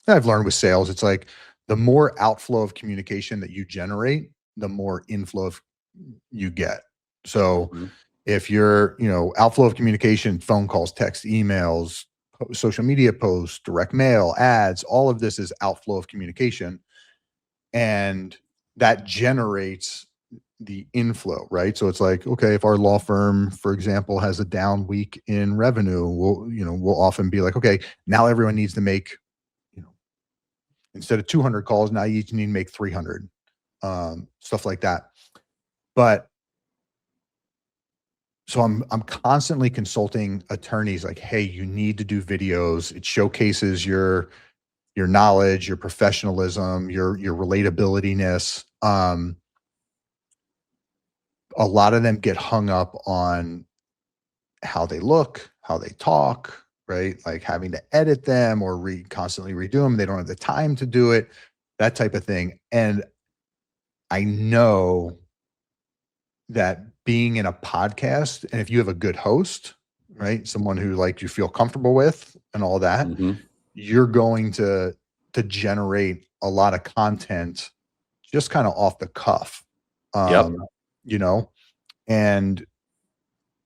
Speaker 1: that I've learned with sales. It's like, the more outflow of communication that you generate, the more inflow you get. So if you're, outflow of communication, phone calls, text, emails, social media posts, direct mail, ads, all of this is outflow of communication. And that generates the inflow, right? So it's like, okay, if our law firm, for example, has a down week in revenue, we'll often be like, okay, now everyone needs to make, instead of 200 calls, now you each need to make 300, stuff like that. But so I'm constantly consulting attorneys like, hey, you need to do videos. It showcases your knowledge, your professionalism, your relatability-ness. A lot of them get hung up on how they look, how they talk, right? Like having to edit them or constantly redo them. They don't have the time to do it, that type of thing. And I know that being in a podcast, and if you have a good host, right, someone who like you feel comfortable with and all that,
Speaker 2: Mhm.
Speaker 1: you're going to generate a lot of content just kind of off the cuff.
Speaker 2: Yep.
Speaker 1: Um, you know, and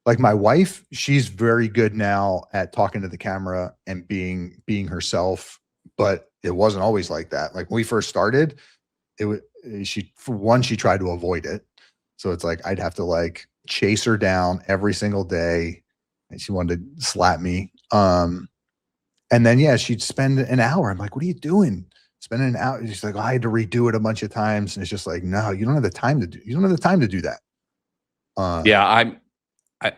Speaker 1: like my wife, she's very good now at talking to the camera and being herself, but it wasn't always like that. Like when we first started, it was she for one, she tried to avoid it. So it's like I'd have to like chase her down every single day and she wanted to slap me. And then yeah, she'd spend an hour. I'm like, what are you doing? Spending an hour. She's like, oh, I had to redo it a bunch of times. And it's just like, no, you don't have the time to do you don't have the time to do that.
Speaker 2: Yeah,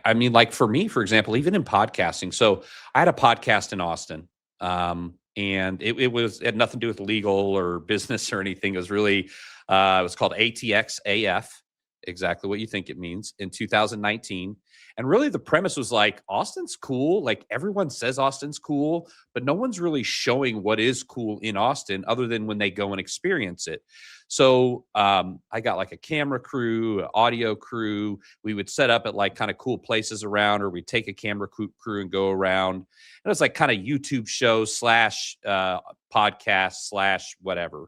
Speaker 2: I mean, like for me, for example, even in podcasting. So I had a podcast in Austin, and it had nothing to do with legal or business or anything. It was really, it was called ATX AF, exactly what you think it means, in 2019. And really, the premise was like Austin's cool. Like everyone says Austin's cool, but no one's really showing what is cool in Austin other than when they go and experience it. So I got like a camera crew, audio crew. We would set up at like kind of cool places around, or we'd take a camera crew and go around. And it was like kind of YouTube show slash podcast slash whatever.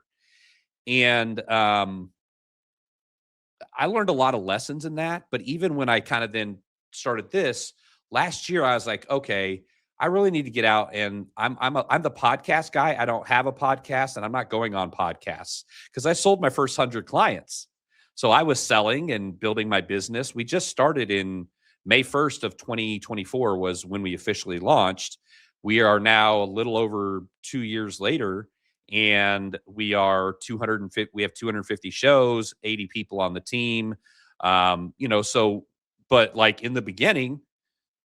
Speaker 2: And I learned a lot of lessons in that. But even when I kind of then started this last year, I was like, okay, I really need to get out, and I'm the podcast guy. I don't have a podcast, and I'm not going on podcasts because I sold my first 100 clients. So I was selling and building my business. We just started in May 1st of 2024 was when we officially launched. We are now a little over 2 years later, and we are 250. We have 250 shows, 80 people on the team. So, but like in the beginning,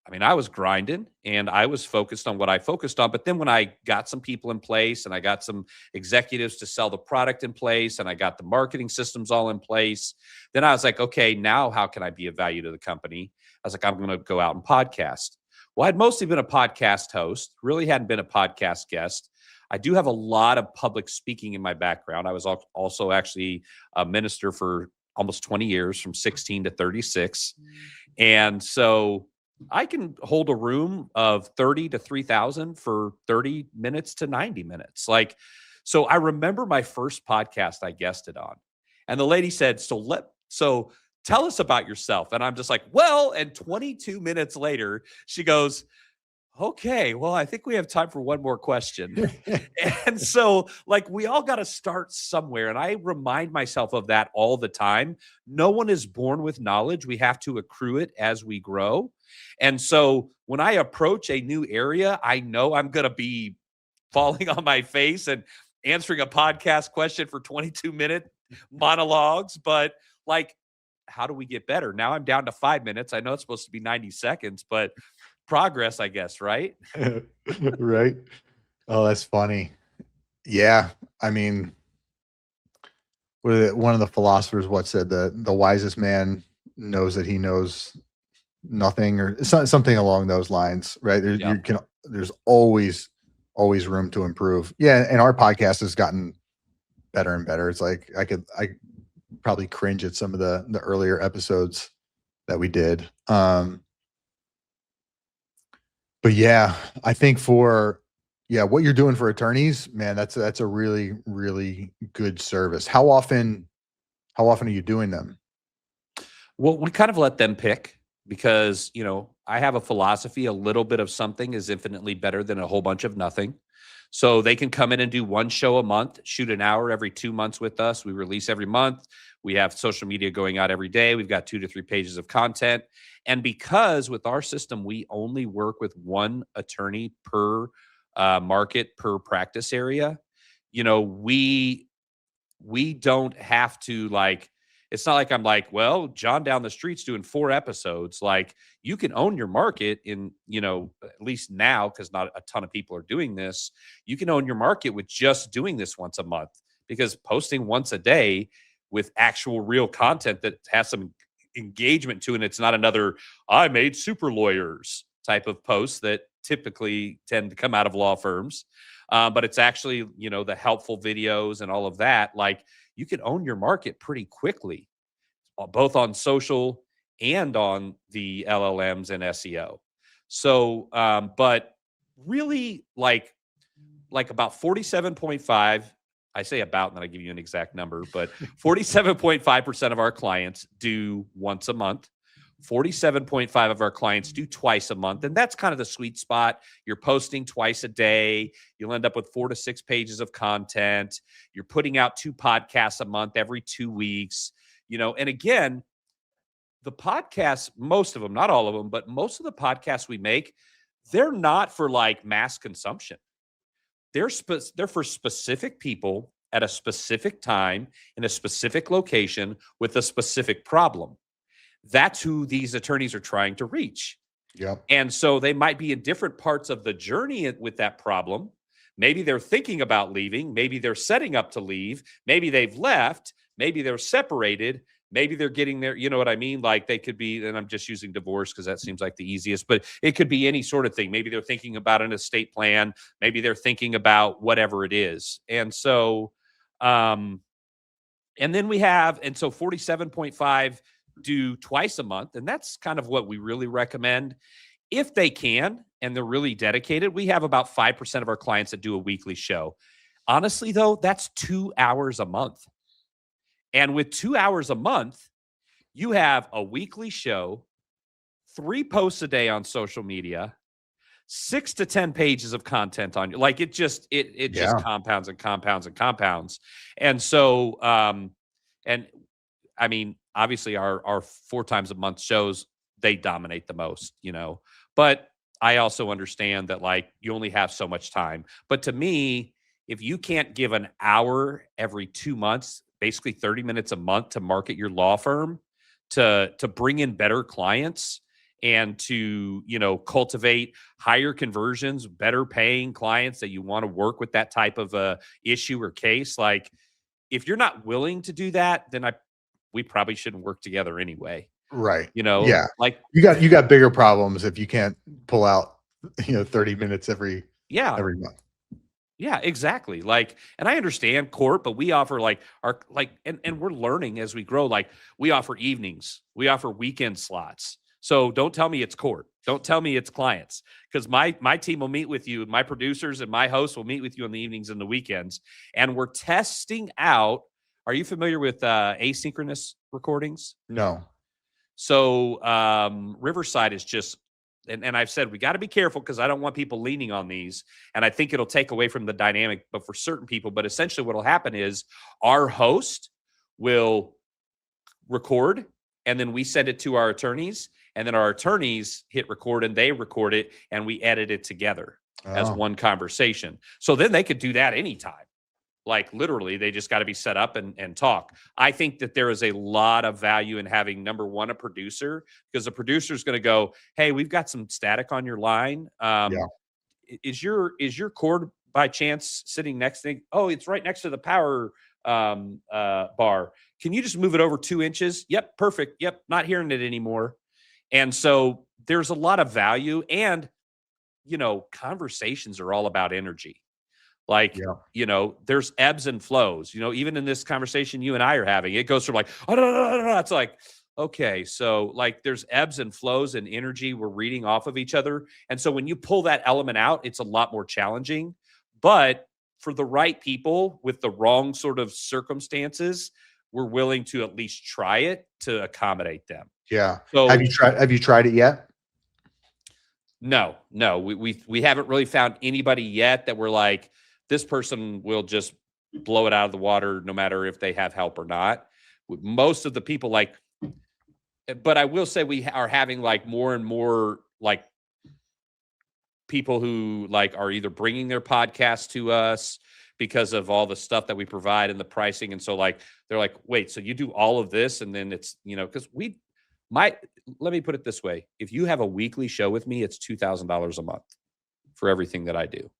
Speaker 2: I mean, I was grinding and I was focused on what I focused on. But then when I got some people in place and I got some executives to sell the product in place and I got the marketing systems all in place, then I was like, okay, now how can I be of value to the company? I was like, I'm going to go out and podcast. Well, I'd mostly been a podcast host, really hadn't been a podcast guest. I do have a lot of public speaking in my background. I was also actually a minister for almost 20 years, from 16 to 36. And so I can hold a room of 30 to 3,000 for 30 minutes to 90 minutes. Like, so I remember my first podcast I guested on, and the lady said, so tell us about yourself. And I'm just like, well, and 22 minutes later, she goes, okay, well, I think we have time for one more question. And so, like, we all got to start somewhere. And I remind myself of that all the time. No one is born with knowledge. We have to accrue it as we grow. And so, when I approach a new area, I know I'm going to be falling on my face and answering a podcast question for 22-minute monologues. But, like, how do we get better? Now I'm down to 5 minutes. I know it's supposed to be 90 seconds, but progress, I guess, right?
Speaker 1: Right. Oh, that's funny. Yeah. I mean, one of the philosophers what said the wisest man knows that he knows nothing, or something along those lines, right?
Speaker 2: Yeah.
Speaker 1: There's always room to improve. Yeah, and our podcast has gotten better and better. It's like I probably cringe at some of the earlier episodes that we did. But yeah, I think what you're doing for attorneys, man, that's a really, really good service. How often are you doing them?
Speaker 2: Well, we kind of let them pick because, I have a philosophy: a little bit of something is infinitely better than a whole bunch of nothing. So they can come in and do one show a month, shoot an hour every 2 months with us. We release every month. We have social media going out every day. We've got 2 to 3 pages of content. And because with our system, we only work with one attorney per market, per practice area, we don't have to, like, it's not like I'm like, well, John down the street's doing 4 episodes. Like, you can own your market in, at least now, because not a ton of people are doing this. You can own your market with just doing this once a month, because posting once a day with actual real content that has some engagement to it. And it's not another, I made super lawyers type of posts that typically tend to come out of law firms. But it's actually, the helpful videos and all of that. Like, you can own your market pretty quickly, both on social and on the LLMs and SEO. So, but really, like about 47.5, I say about, and then I give you an exact number, but 47.5% of our clients do once a month. 47.5 of our clients do twice a month. And that's kind of the sweet spot. You're posting twice a day. You'll end up with 4 to 6 pages of content. You're putting out 2 podcasts a month every 2 weeks, and again, the podcasts, most of them, not all of them, but most of the podcasts we make, they're not for like mass consumption. They're for specific people at a specific time in a specific location with a specific problem. That's who these attorneys are trying to reach.
Speaker 1: Yep.
Speaker 2: And so they might be in different parts of the journey with that problem. Maybe they're thinking about leaving. Maybe they're setting up to leave. Maybe they've left. Maybe they're separated. Maybe they're getting there. You know what I mean? Like, they could be, and I'm just using divorce because that seems like the easiest, but it could be any sort of thing. Maybe they're thinking about an estate plan. Maybe they're thinking about whatever it is. And so, and then and so 47.5 do twice a month. And that's kind of what we really recommend. If they can, and they're really dedicated, we have about 5% of our clients that do a weekly show. Honestly, though, that's 2 hours a month. And with 2 hours a month, you have a weekly show, 3 posts a day on social media, 6 to 10 pages of content on you. Like, it just compounds and compounds and compounds. And so, and I mean, obviously our 4 times a month shows, they dominate the most, but I also understand that, like, you only have so much time. But to me, if you can't give an hour every 2 months, basically 30 minutes a month, to market your law firm, to bring in better clients, and to, cultivate higher conversions, better paying clients that you want to work with that type of a issue or case. Like, if you're not willing to do that, then we probably shouldn't work together anyway.
Speaker 1: Right.
Speaker 2: Yeah. Like,
Speaker 1: you got bigger problems if you can't pull out, 30 minutes every month.
Speaker 2: Yeah, exactly. Like, and I understand court, but we offer and we're learning as we grow. Like, we offer evenings, we offer weekend slots. So don't tell me it's court. Don't tell me it's clients, because my team will meet with you. My producers and my hosts will meet with you on the evenings and the weekends. And we're testing out. Are you familiar with asynchronous recordings?
Speaker 1: No.
Speaker 2: So Riverside is just, and I've said we got to be careful, because I don't want people leaning on these, and I think it'll take away from the dynamic, but for certain people. But essentially what will happen is our host will record, and then we send it to our attorneys, and then our attorneys hit record and they record it, and we edit it together as one conversation. So then they could do that anytime. Like, literally, they just got to be set up and talk. I think that there is a lot of value in having, number one, a producer, because the producer is going to go, "Hey, we've got some static on your line. Is your cord by chance sitting next to? Oh, it's right next to the power bar. Can you just move it over 2 inches? Yep, perfect. Yep, not hearing it anymore." And so there's a lot of value, and conversations are all about energy. Like, there's ebbs and flows, even in this conversation you and I are having, it goes from like, oh, no. It's like, okay. So, like, there's ebbs and flows and energy. We're reading off of each other. And so when you pull that element out, it's a lot more challenging. But for the right people with the wrong sort of circumstances, we're willing to at least try it to accommodate them.
Speaker 1: Yeah.
Speaker 2: So
Speaker 1: have you tried it yet?
Speaker 2: No, we haven't really found anybody yet that we're like, this person will just blow it out of the water no matter if they have help or not. Most of the people, but I will say we are having like more and more like people who like are either bringing their podcast to us because of all the stuff that we provide and the pricing. And so like, they're like, wait, so you do all of this? And then it's, because let me put it this way. If you have a weekly show with me, it's $2,000 a month for everything that I do.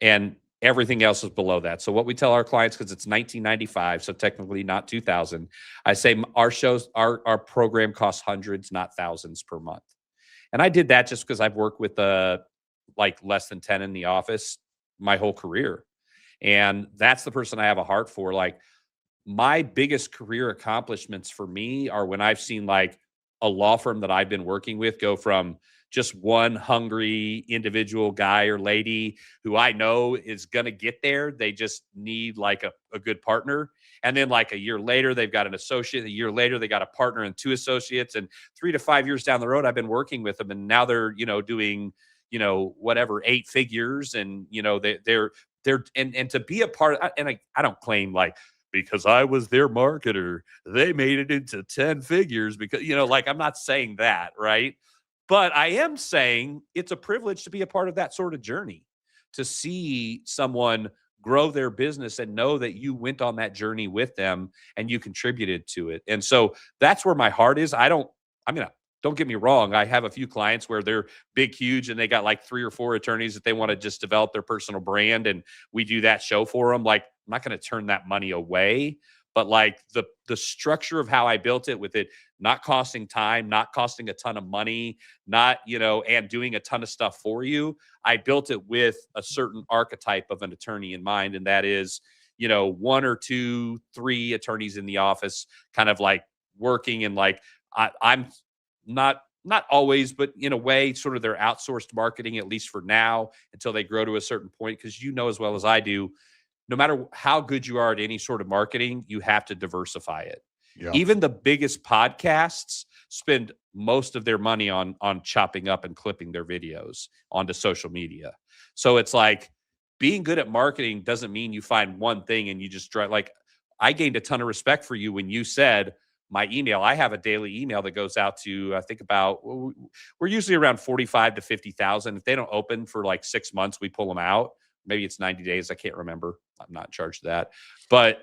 Speaker 2: And everything else is below that. So what we tell our clients, because it's $19.95, so technically not $2,000, I say our shows, our program costs hundreds, not thousands per month. And I did that just because I've worked with like less than 10 in the office my whole career. And that's the person I have a heart for. Like, my biggest career accomplishments for me are when I've seen like a law firm that I've been working with go from just one hungry individual guy or lady who I know is going to get there. They just need like a good partner. And then like a year later, they've got an associate. A year later, they got a partner and 2 associates. And 3 to 5 years down the road, I've been working with them. And now they're, doing, whatever, 8 figures. And, and to be a part of, and I don't claim like, because I was their marketer, they made it into 10 figures because, like, I'm not saying that, right? But I am saying it's a privilege to be a part of that sort of journey, to see someone grow their business and know that you went on that journey with them and you contributed to it. And so that's where my heart is. Don't get me wrong. I have a few clients where they're big, huge, and they got like 3 or 4 attorneys that they want to just develop their personal brand. And we do that show for them. Like, I'm not going to turn that money away, but like the structure of how I built it, with it not costing time, not costing a ton of money, not, and doing a ton of stuff for you. I built it with a certain archetype of an attorney in mind. And that is, 1 or 2, 3 attorneys in the office, kind of like working, and like, I'm not always, but in a way, sort of their outsourced marketing, at least for now, until they grow to a certain point. Because as well as I do, no matter how good you are at any sort of marketing, you have to diversify it.
Speaker 1: Yeah.
Speaker 2: Even the biggest podcasts spend most of their money on chopping up and clipping their videos onto social media. So it's like, being good at marketing doesn't mean you find one thing and you just try. Like, I gained a ton of respect for you when you said, my email, I have a daily email that goes out to, I think we're usually around 45 to 50,000. If they don't open for like 6 months, we pull them out. Maybe it's 90 days. I can't remember. I'm not in charge of that. But,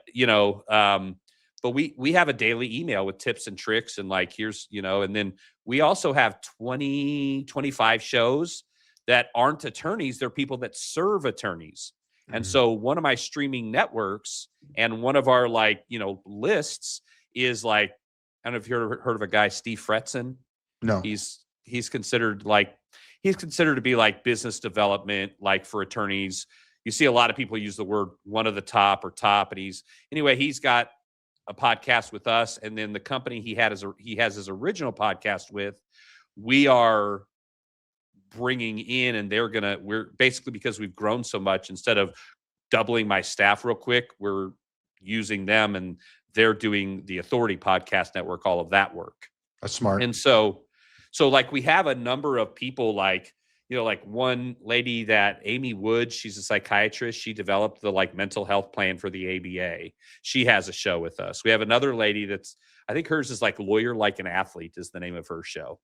Speaker 2: but we have a daily email with tips and tricks, and like, here's, and then we also have 20, 25 shows that aren't attorneys. They're people that serve attorneys. And so one of my streaming networks and one of our like, lists is like, I don't know if you've heard of a guy, Steve Fretzen.
Speaker 1: No.
Speaker 2: He's considered to be like business development, like for attorneys. You see a lot of people use the word one of the top or top. And he's got a podcast with us. And then the company he has his original podcast with, we are bringing in, and we're basically, because we've grown so much, instead of doubling my staff real quick, we're using them, and they're doing the Authority Podcast Network, all of that work.
Speaker 1: That's smart.
Speaker 2: And so like, we have a number of people, like, like one lady, that Amy Wood, she's a psychiatrist. She developed the like mental health plan for the ABA. She has a show with us. We have another lady I think hers is like Lawyer Like an Athlete is the name of her show.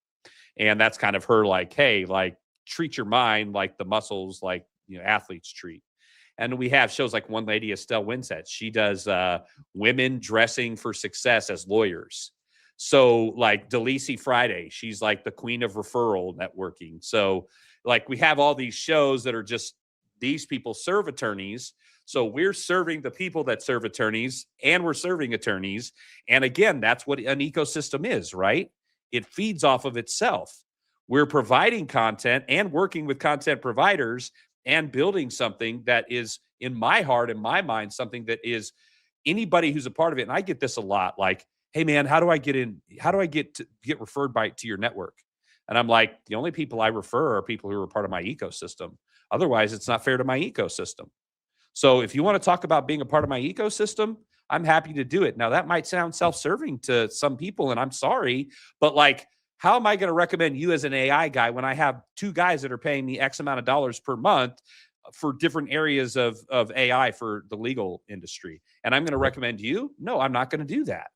Speaker 2: And that's kind of her, like, hey, like, treat your mind like the muscles, like, athletes treat. And we have shows like one lady, Estelle Winsett. She does women dressing for success as lawyers. So like Delisi Friday, she's like the queen of referral networking. So like, we have all these shows that are just, these people serve attorneys. So we're serving the people that serve attorneys, and we're serving attorneys. And again, that's what an ecosystem is, right? It feeds off of itself. We're providing content and working with content providers and building something that is, in my heart and my mind, something that is, anybody who's a part of it. And I get this a lot, like, hey man, how do I get referred to your network? And I'm like, the only people I refer are people who are part of my ecosystem. Otherwise, it's not fair to my ecosystem. So if you want to talk about being a part of my ecosystem, I'm happy to do it. Now, that might sound self-serving to some people, and I'm sorry, but like, how am I going to recommend you as an AI guy when I have 2 guys that are paying me X amount of dollars per month for different areas of AI for the legal industry? And I'm going to recommend you? No, I'm not going to do that.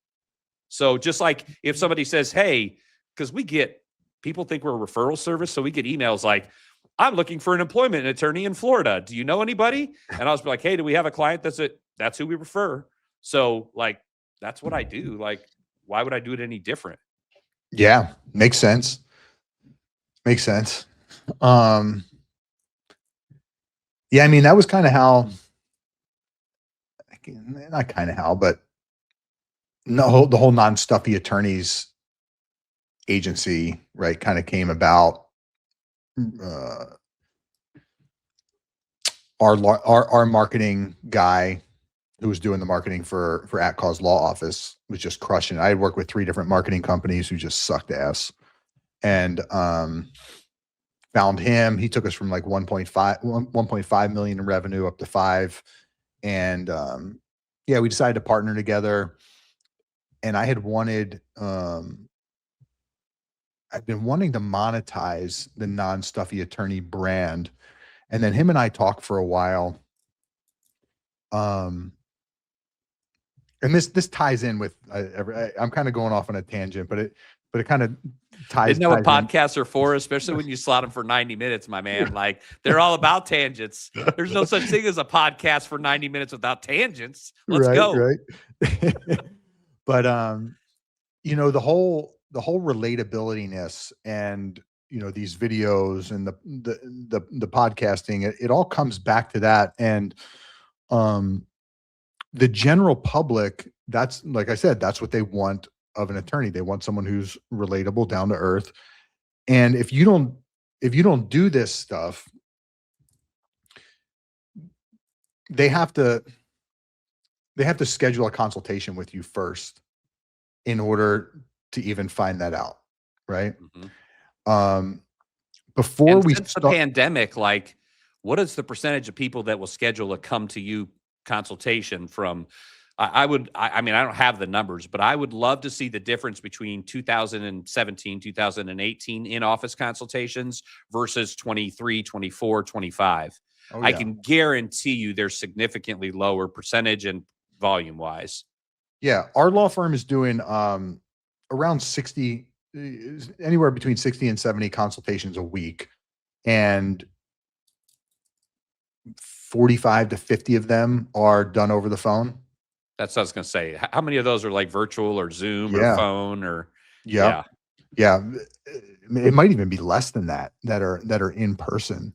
Speaker 2: So just like if somebody says, hey, because people think we're a referral service. So we get emails like, I'm looking for an employment attorney in Florida. Do you know anybody? And I was like, hey, do we have a client that's who we refer? So like, that's what I do. Like, why would I do it any different?
Speaker 1: Yeah, makes sense. Makes sense. Yeah, I mean, that was kind of how, not kind of how, but no, the whole Non-Stuffy attorneys agency, right, kind of came about. uh, our marketing guy who was doing the marketing for At Cause Law Office was just crushing it. I had worked with 3 different marketing companies who just sucked ass, and found him. He took us from like 1.5 million in revenue up to 5, and yeah, we decided to partner together. And I had wanted I've been wanting to monetize the Non-Stuffy Attorney brand, and then him and I talked for a while. Um, and this ties in with I'm kind of going off on a tangent, but it kind of ties.
Speaker 2: Isn't that what
Speaker 1: ties in.
Speaker 2: podcasts are for? Especially when you slot them for 90 minutes, my man. Like they're all about tangents. There's no such thing as a podcast for 90 minutes without tangents. Let's go.
Speaker 1: Right. But you know, the whole relatability-ness and, you know, these videos and the podcasting, it all comes back to that. And the general public, that's, like I said, that's what they want of an attorney. They want someone who's relatable, down to earth. And if you don't do this stuff, they have to schedule a consultation with you first in order to even find that out, right? Before
Speaker 2: And
Speaker 1: we
Speaker 2: since the
Speaker 1: start,
Speaker 2: pandemic, like, what is the percentage of people that will schedule a come to you consultation from? I mean, I don't have the numbers, but I would love to see the difference between 2017, 2018 in-office consultations versus 23, 24, 25.
Speaker 1: oh
Speaker 2: I
Speaker 1: yeah,
Speaker 2: can guarantee you they're significantly lower percentage and volume wise.
Speaker 1: yeah, our law firm is doing around 60, anywhere between 60 and 70 consultations a week, and 45 to 50 of them are done over the phone.
Speaker 2: That's what I was going to say. How many of those are like virtual or Zoom or
Speaker 1: Yeah.
Speaker 2: phone or
Speaker 1: Yeah. Yeah. It might even be less than that are in person.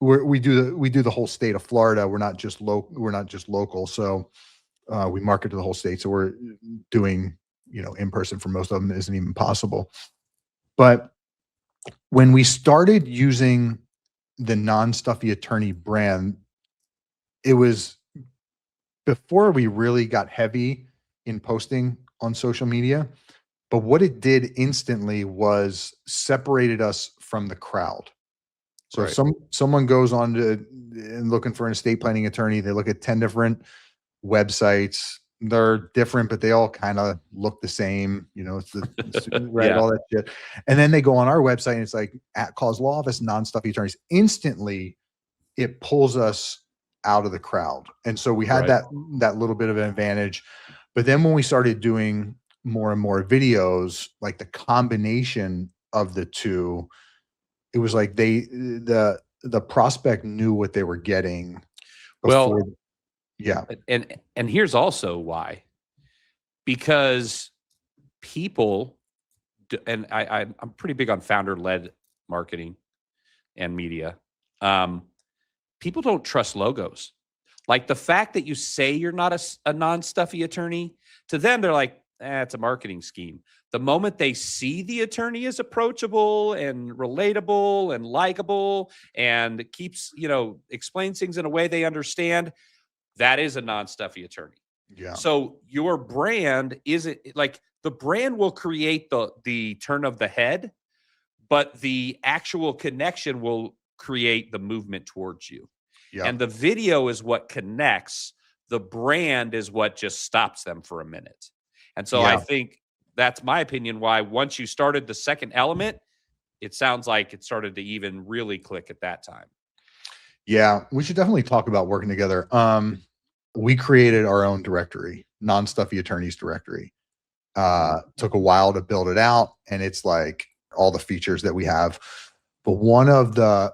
Speaker 1: We do the whole state of Florida. We're not just local. So we market to the whole state. So we're doing, you know, in person for most of them isn't even possible. But when we started using the Non-Stuffy Attorney brand, it was before we really got heavy in posting on social media. But what it did instantly was separated us from the crowd. So
Speaker 2: Right.
Speaker 1: if someone goes on to and looking for an estate planning attorney, they look at 10 different websites. They're different, but they all kind of look the same. You know, it's right,
Speaker 2: Yeah.
Speaker 1: all that shit. And then they go on our website and it's like At Cause Law Office, Non-Stuffy Attorneys. Instantly, it pulls us out of the crowd. And so we had
Speaker 2: Right.
Speaker 1: that little bit of an advantage. But then when we started doing more and more videos, like the combination of the two, it was like the prospect knew what they were getting
Speaker 2: Well,
Speaker 1: before. Yeah.
Speaker 2: and here's also why. Because people and I'm pretty big on founder-led marketing and media. People don't trust logos. Like the fact that you say you're not a non-stuffy attorney, to them, they're like, it's a marketing scheme. The moment they see the attorney is approachable and relatable and likable and keeps, explains things in a way they understand, that is a non-stuffy attorney.
Speaker 1: Yeah.
Speaker 2: So your brand isn't like the brand will create the turn of the head, but the actual connection will create the movement towards you.
Speaker 1: Yeah.
Speaker 2: And the video is what connects. The brand is what just stops them for a minute. And so I
Speaker 1: Yeah.
Speaker 2: think that's my opinion why once you started the second element, it sounds like it started to even really click at that time.
Speaker 1: Yeah. We should definitely talk about working together. We created our own directory, Non-Stuffy Attorneys directory. Took a while to build it out, and it's like all the features that we have. But one of the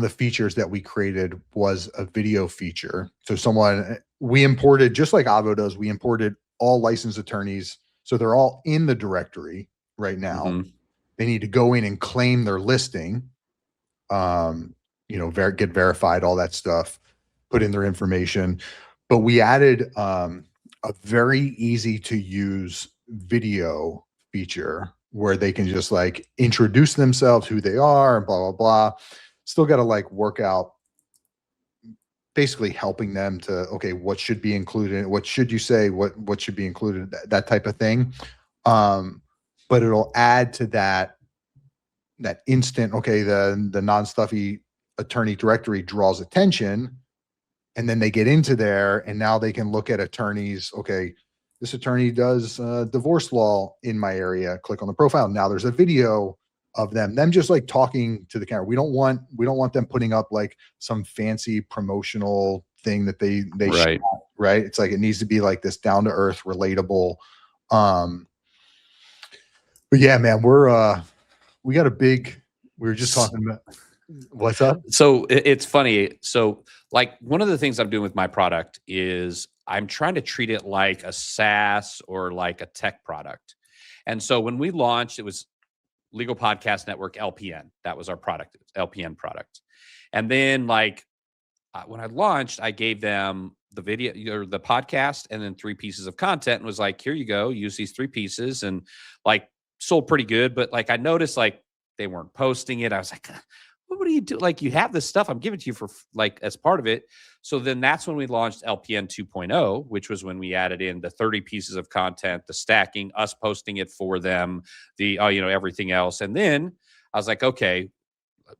Speaker 1: features that we created was a video feature. So we imported, just like Avvo does, we imported all licensed attorneys. So they're all in the directory right now.
Speaker 2: Mhm.
Speaker 1: They need to go in and claim their listing, get verified, all that stuff, put in their information. But we added a very easy to use video feature where they can just like introduce themselves, who they are, and blah, blah, blah. Still got to like work out basically helping them to, okay, what should be included, what should you say, what should be included, that type of thing. But it'll add to that instant, okay, the non-stuffy attorney directory draws attention, and then they get into there and now they can look at attorneys. Okay, this attorney does divorce law in my area. Click on the profile. Now there's a video of them just like talking to the camera. We don't want them putting up like some fancy promotional thing that they
Speaker 2: Right.
Speaker 1: shot, right? It's like it needs to be like this down to earth, relatable. But yeah, man, we got a big. We were just talking about what's up.
Speaker 2: So it's funny. So like one of the things I'm doing with my product is I'm trying to treat it like a SaaS or like a tech product. And so when we launched, it was Legal Podcast Network LPN. That was our product, LPN product. And then like when I launched, I gave them the video or the podcast and then 3 pieces of content and was like, here you go, use these 3 pieces, and like sold pretty good. But like I noticed like they weren't posting it. I was like, what do you do? Like you have this stuff I'm giving to you for like as part of it. So then that's when we launched LPN 2.0, which was when we added in the 30 pieces of content, the stacking, us posting it for them, the everything else. And then I was like, okay,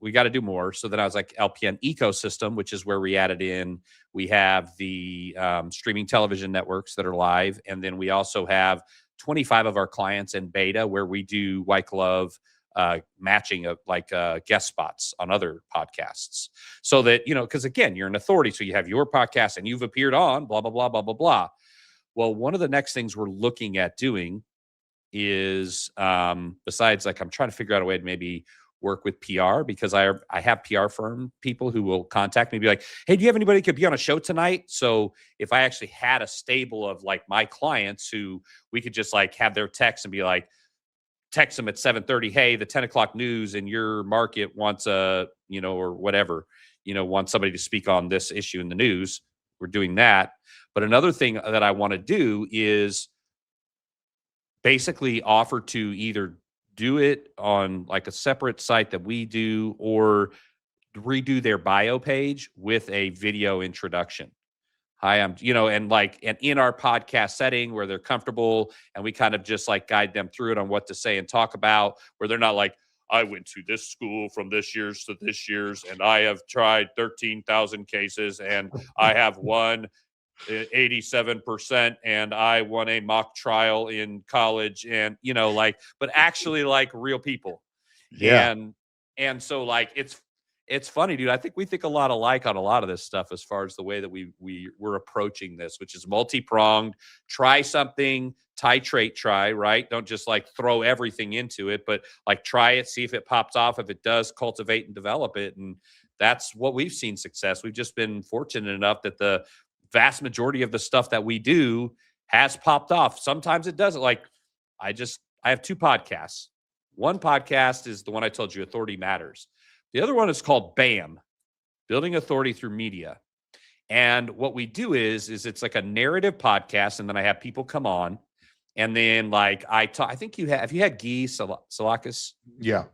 Speaker 2: we got to do more. So then I was like, LPN ecosystem, which is where we added in, we have the streaming television networks that are live. And then we also have 25 of our clients in beta where we do white glove matching of like guest spots on other podcasts, so that, because again, you're an authority. So you have your podcast and you've appeared on blah, blah, blah, blah, blah, blah. Well, one of the next things we're looking at doing is besides like, I'm trying to figure out a way to maybe work with PR, because I have PR firm people who will contact me and be like, hey, do you have anybody who could be on a show tonight? So if I actually had a stable of like my clients who we could just like have their text and be like, text them at 7:30, hey, the 10 o'clock news in your market wants or whatever, wants somebody to speak on this issue in the news. We're doing that. But another thing that I want to do is basically offer to either do it on like a separate site that we do, or redo their bio page with a video introduction. Hi, I'm, and in our podcast setting where they're comfortable, and we kind of just like guide them through it on what to say and talk about, where they're not like, I went to this school from this year's to this year's, and I have tried 13,000 cases, and I have won 87%, and I won a mock trial in college, and, but actually like real people.
Speaker 1: Yeah.
Speaker 2: And so like, it's funny, dude. I think we think a lot alike on a lot of this stuff as far as the way that we're approaching this, which is multi-pronged. Try something, titrate, right? Don't just like throw everything into it, but like try it, see if it pops off. If it does, cultivate and develop it. And that's what we've seen success. We've just been fortunate enough that the vast majority of the stuff that we do has popped off. Sometimes it doesn't. Like I have 2 podcasts. One podcast is the one I told you, Authority Matters. The other one is called BAM, Building Authority Through Media. And what we do is it's like a narrative podcast, and then I have people come on, and then like I think you have you had Guy Salakis?
Speaker 1: Yeah.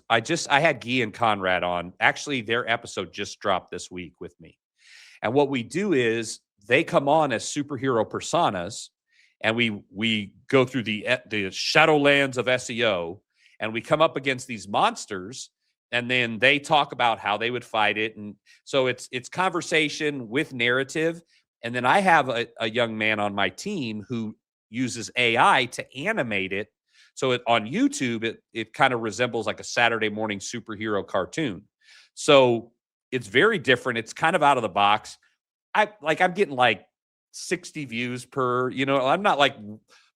Speaker 2: I had Guy and Conrad on. Actually, their episode just dropped this week with me. And what we do is they come on as superhero personas, and we go through the shadowlands of SEO, and we come up against these monsters. And then they talk about how they would fight it. And so it's conversation with narrative. And then I have a young man on my team who uses AI to animate it. So on YouTube, it kind of resembles like a Saturday morning superhero cartoon. So it's very different. It's kind of out of the box. I'm getting like 60 views per, I'm not like,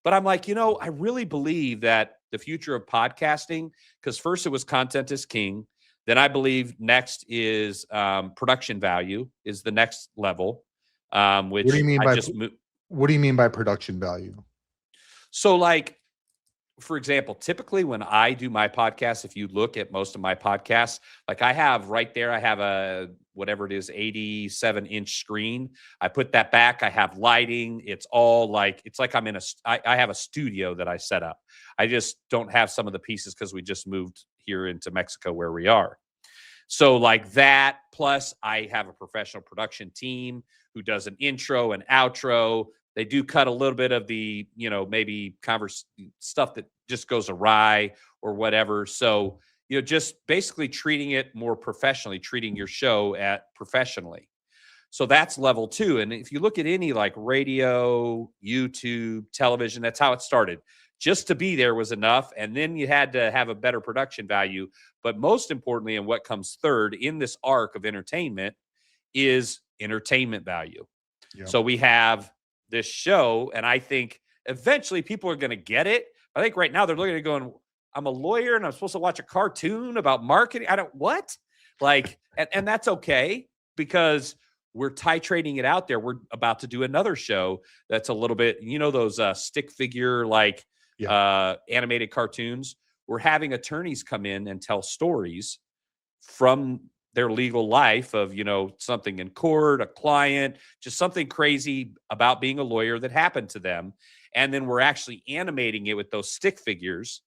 Speaker 2: but I'm like, I really believe that the future of podcasting, because first it was content is king. Then I believe next is production value is the next level. Which
Speaker 1: what do you mean by production value?
Speaker 2: So like, for example, typically when I do my podcast, if you look at most of my podcasts, like I have right there, I have a whatever it is, 87-inch screen. I put that back. I have lighting. It's all like, it's like I'm in I have a studio that I set up. I just don't have some of the pieces because we just moved here into Mexico where we are. So like that, plus I have a professional production team who does an intro and outro. They do cut a little bit of the, maybe stuff that just goes awry or whatever. So, just basically treating it more professionally, treating your show professionally. So that's level 2. And if you look at any like radio, YouTube, television, that's how it started. Just to be there was enough. And then you had to have a better production value. But most importantly, and what comes third in this arc of entertainment is entertainment value.
Speaker 1: Yep.
Speaker 2: So we have this show, and I think eventually people are going to get it. I think right now they're looking at it going, I'm a lawyer and I'm supposed to watch a cartoon about marketing. What? Like, and that's okay because we're titrating it out there. We're about to do another show that's a little bit, those stick figure, like animated cartoons. We're having attorneys come in and tell stories from their legal life of, something in court, a client, just something crazy about being a lawyer that happened to them. And then we're actually animating it with those stick figures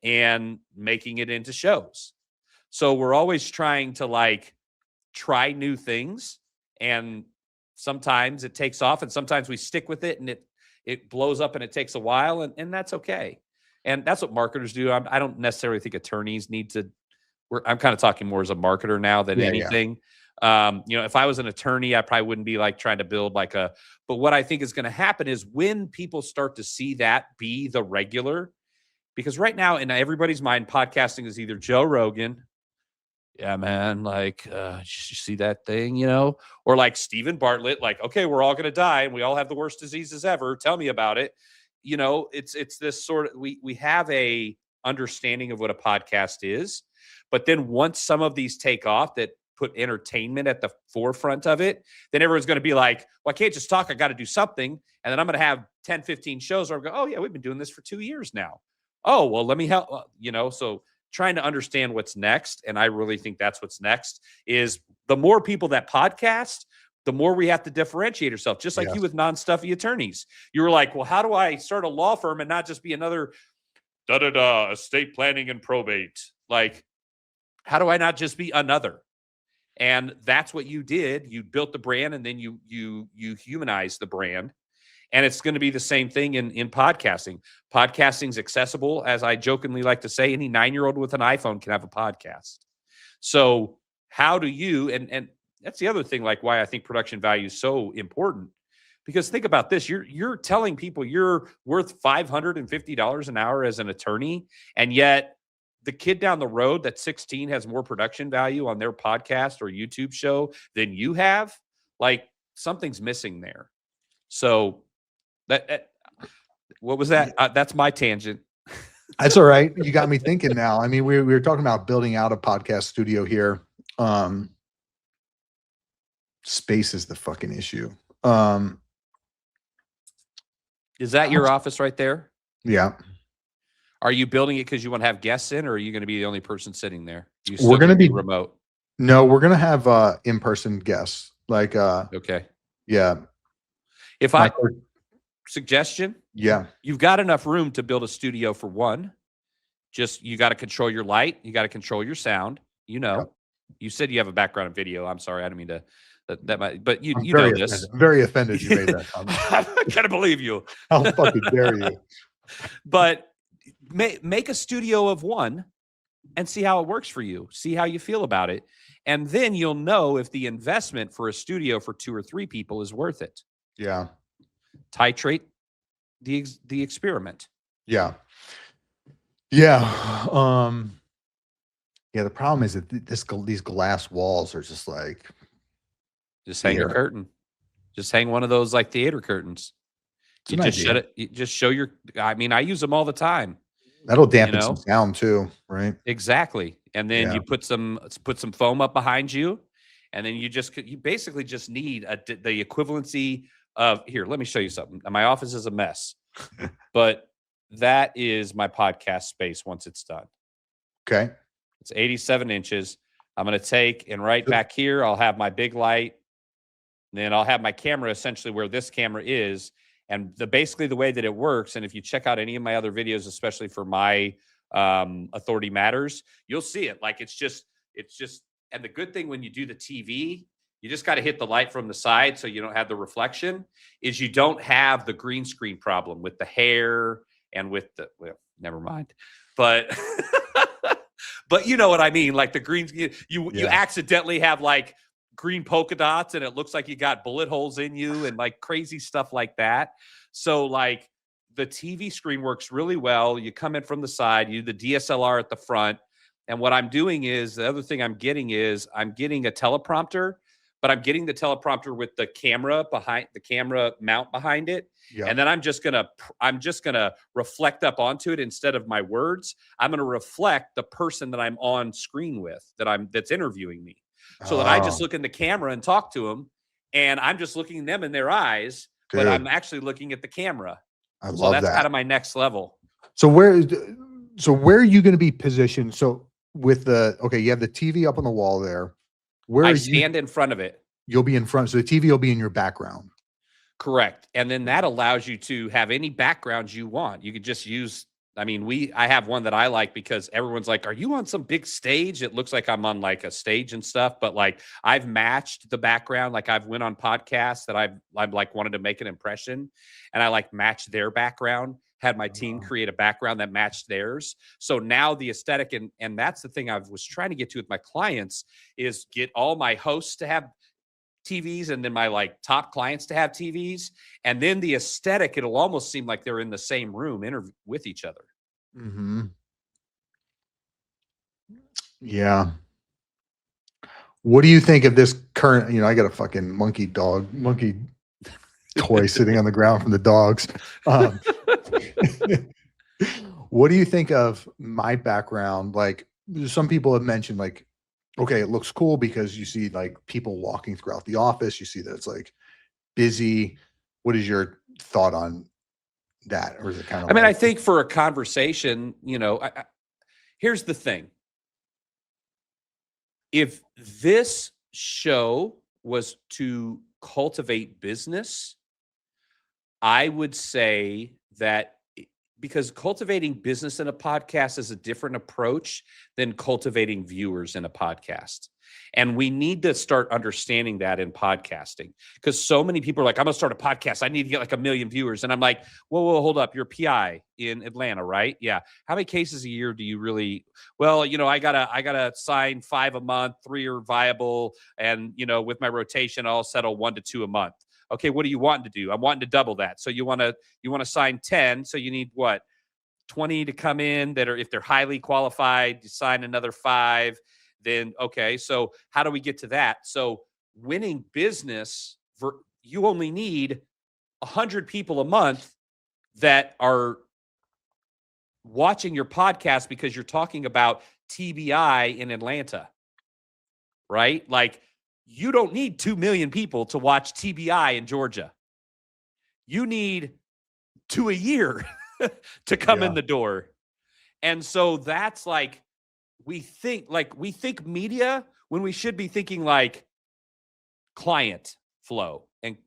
Speaker 2: and making it into shows. So we're always trying to like try new things, and sometimes it takes off and sometimes we stick with it and it blows up and it takes a while, and that's okay. And that's what marketers do. I don't necessarily think attorneys need to. I'm kind of talking more as a marketer now than anything. If I was an attorney, I probably wouldn't be like trying to build but what I think is going to happen is when people start to see that be the regular, because right now in everybody's mind, podcasting is either Joe Rogan. Yeah, man. Like, you see that thing, or like Stephen Bartlett, like, okay, we're all going to die and we all have the worst diseases ever. Tell me about it. It's this sort of, we have a understanding of what a podcast is, but then once some of these take off that put entertainment at the forefront of it, then everyone's going to be like, well, I can't just talk. I got to do something. And then I'm going to have 10, 15 shows where I go, oh yeah, we've been doing this for 2 years now. Oh, well, let me help, so trying to understand what's next. And I really think that's what's next is the more people that podcast, the more we have to differentiate ourselves. Just like you with Non-Stuffy attorneys. You were like, well, how do I start a law firm and not just be another estate planning and probate? Like, how do I not just be another? And that's what you did. You built the brand and then you humanized the brand. And it's going to be the same thing in podcasting. Podcasting's accessible. As I jokingly like to say, any 9-year-old with an iPhone can have a podcast. So how do you, and that's the other thing, like why I think production value is so important. Because think about this, you're telling people you're worth $550 an hour as an attorney, and yet the kid down the road that's 16 has more production value on their podcast or YouTube show than you have. Like something's missing there. So what was that? That's my tangent.
Speaker 1: That's all right. You got me thinking now. I mean, we were talking about building out a podcast studio here. Space is the fucking issue.
Speaker 2: Is that your office right there?
Speaker 1: Yeah.
Speaker 2: Are you building it because you want to have guests in, or are you going to be the only person sitting there?
Speaker 1: We're going to be
Speaker 2: remote.
Speaker 1: No, we're going to have in-person guests. Like,
Speaker 2: okay.
Speaker 1: Yeah.
Speaker 2: Suggestion.
Speaker 1: Yeah.
Speaker 2: You've got enough room to build a studio for one. Just, you got to control your light. You got to control your sound.
Speaker 1: Yep.
Speaker 2: You said you have a background in video. I'm sorry. I didn't mean to, that might, but you know this.
Speaker 1: I'm very offended you made that comment.
Speaker 2: I can't believe you.
Speaker 1: How fucking dare you?
Speaker 2: But make a studio of one and see how it works for you. See how you feel about it. And then you'll know if the investment for a studio for 2 or 3 people is worth it.
Speaker 1: Yeah.
Speaker 2: Titrate the experiment.
Speaker 1: Yeah. Yeah. Yeah. The problem is that these glass walls are just like.
Speaker 2: Just hang a curtain. Just hang one of those like theater curtains. You just shut it. You just show your. I mean, I use them all the time.
Speaker 1: That'll dampen some sound too, right?
Speaker 2: Exactly. And then you put some foam up behind you, and then you basically just need the equivalency of here. Let me show you something. My office is a mess, but that is my podcast space once it's done.
Speaker 1: Okay.
Speaker 2: It's 87 inches. I'm going to take, and right back here, I'll have my big light. And then I'll have my camera essentially where this camera is. And basically the way that it works, and if you check out any of my other videos, especially for my Authority Matters, you'll see it. Like it's just, and the good thing when you do the TV, you just got to hit the light from the side so you don't have the reflection, is you don't have the green screen problem with the hair and with the, well, never mind. But but you know what I mean? Like the green, you accidentally have like green polka dots and it looks like you got bullet holes in you and like crazy stuff like that. So like the TV screen works really well. You come in from the side, you do the DSLR at the front. And what I'm doing is, the other thing I'm getting is I'm getting a teleprompter, but I'm getting the teleprompter with the camera behind, the camera mount behind it.
Speaker 1: Yeah.
Speaker 2: And then I'm just gonna reflect up onto it instead of my words. I'm gonna reflect the person that I'm on screen with, that's interviewing me. So that I just look in the camera and talk to them, and I'm just looking them in their eyes, but I'm actually looking at the camera.
Speaker 1: I love
Speaker 2: so that's
Speaker 1: that.
Speaker 2: kind of my next level.
Speaker 1: So where are you going to be positioned? So with you have the TV up on the wall there. Where
Speaker 2: I
Speaker 1: are
Speaker 2: stand in front of it.
Speaker 1: You'll be in front. So the TV will be in your background.
Speaker 2: Correct. And then that allows you to have any backgrounds you want. You could just use, I have one that I like because everyone's like, are you on some big stage? It looks like I'm on like a stage and stuff, but like I've matched the background. Like I've went on podcasts that I've like wanted to make an impression, and I like matched their background, had my team create a background that matched theirs. So now the aesthetic, and that's the thing I was trying to get to with my clients, is get all my hosts to have TVs and then my like top clients to have TVs, and then the aesthetic, it'll almost seem like they're in the same room with each other.
Speaker 1: Mm-hmm. Yeah. What do you think of this current, I got a fucking monkey toy sitting on the ground from the dogs. What do you think of my background? Like some people have mentioned like, okay, it looks cool because you see like people walking throughout the office. You see that it's like busy. What is your thought on that? Or is it kind of
Speaker 2: I think for a conversation, here's the thing. If this show was to cultivate business, I would say that, because cultivating business in a podcast is a different approach than cultivating viewers in a podcast. And we need to start understanding that in podcasting, because so many people are like, I'm going to start a podcast. I need to get like 1 million viewers. And I'm like, whoa, hold up. You're a PI in Atlanta, right? Yeah. How many cases a year do you really, well, I gotta sign 5 a month, 3 are viable. And, with my rotation, I'll settle 1 to 2 a month. Okay, what are you wanting to do? I'm wanting to double that. So you want to sign 10. So you need what? 20 to come in that are, if they're highly qualified, you sign another 5. Then, okay, so how do we get to that? So winning business, you only need 100 people a month that are watching your podcast because you're talking about TBI in Atlanta, right? Like, you don't need 2 million people to watch TBI in Georgia. You need 2 a year to come in the door. And so that's like, we think media when we should be thinking like client flow and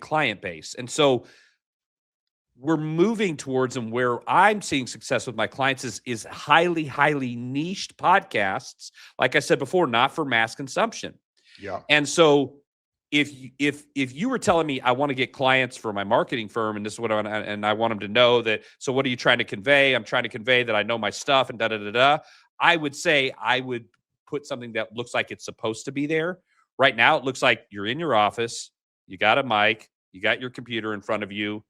Speaker 2: client base. And so we're moving towards, and where I'm seeing success with my clients is highly, highly niched podcasts. Like I said before, not for mass consumption.
Speaker 1: Yeah.
Speaker 2: And so if you were telling me I want to get clients for my marketing firm, and this is what I want them to know that, so what are you trying to convey? I'm trying to convey that I know my stuff and da-da-da-da. I would say I would put something that looks like it's supposed to be there. Right now, it looks like you're in your office, you got a mic, you got your computer in front of you,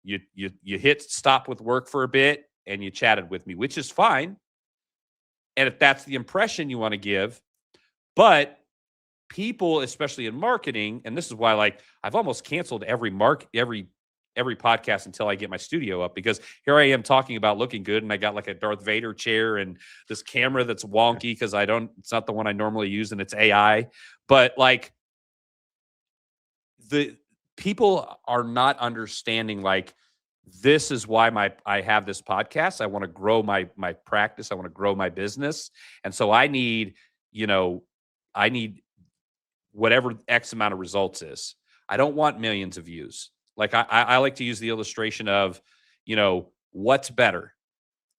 Speaker 2: you hit stop with work for a bit, and you chatted with me, which is fine. And if that's the impression you want to give, but people, especially in marketing, and this is why like I've almost canceled every podcast until I get my studio up, because here I am talking about looking good, and I got like a Darth Vader chair and this camera that's wonky because it's not the one I normally use, and it's AI. But like, the people are not understanding, like, this is why I have this podcast. I want to grow my practice. I want to grow my business. And so I need, I need whatever X amount of results is. I don't want millions of views. Like I like to use the illustration of, what's better?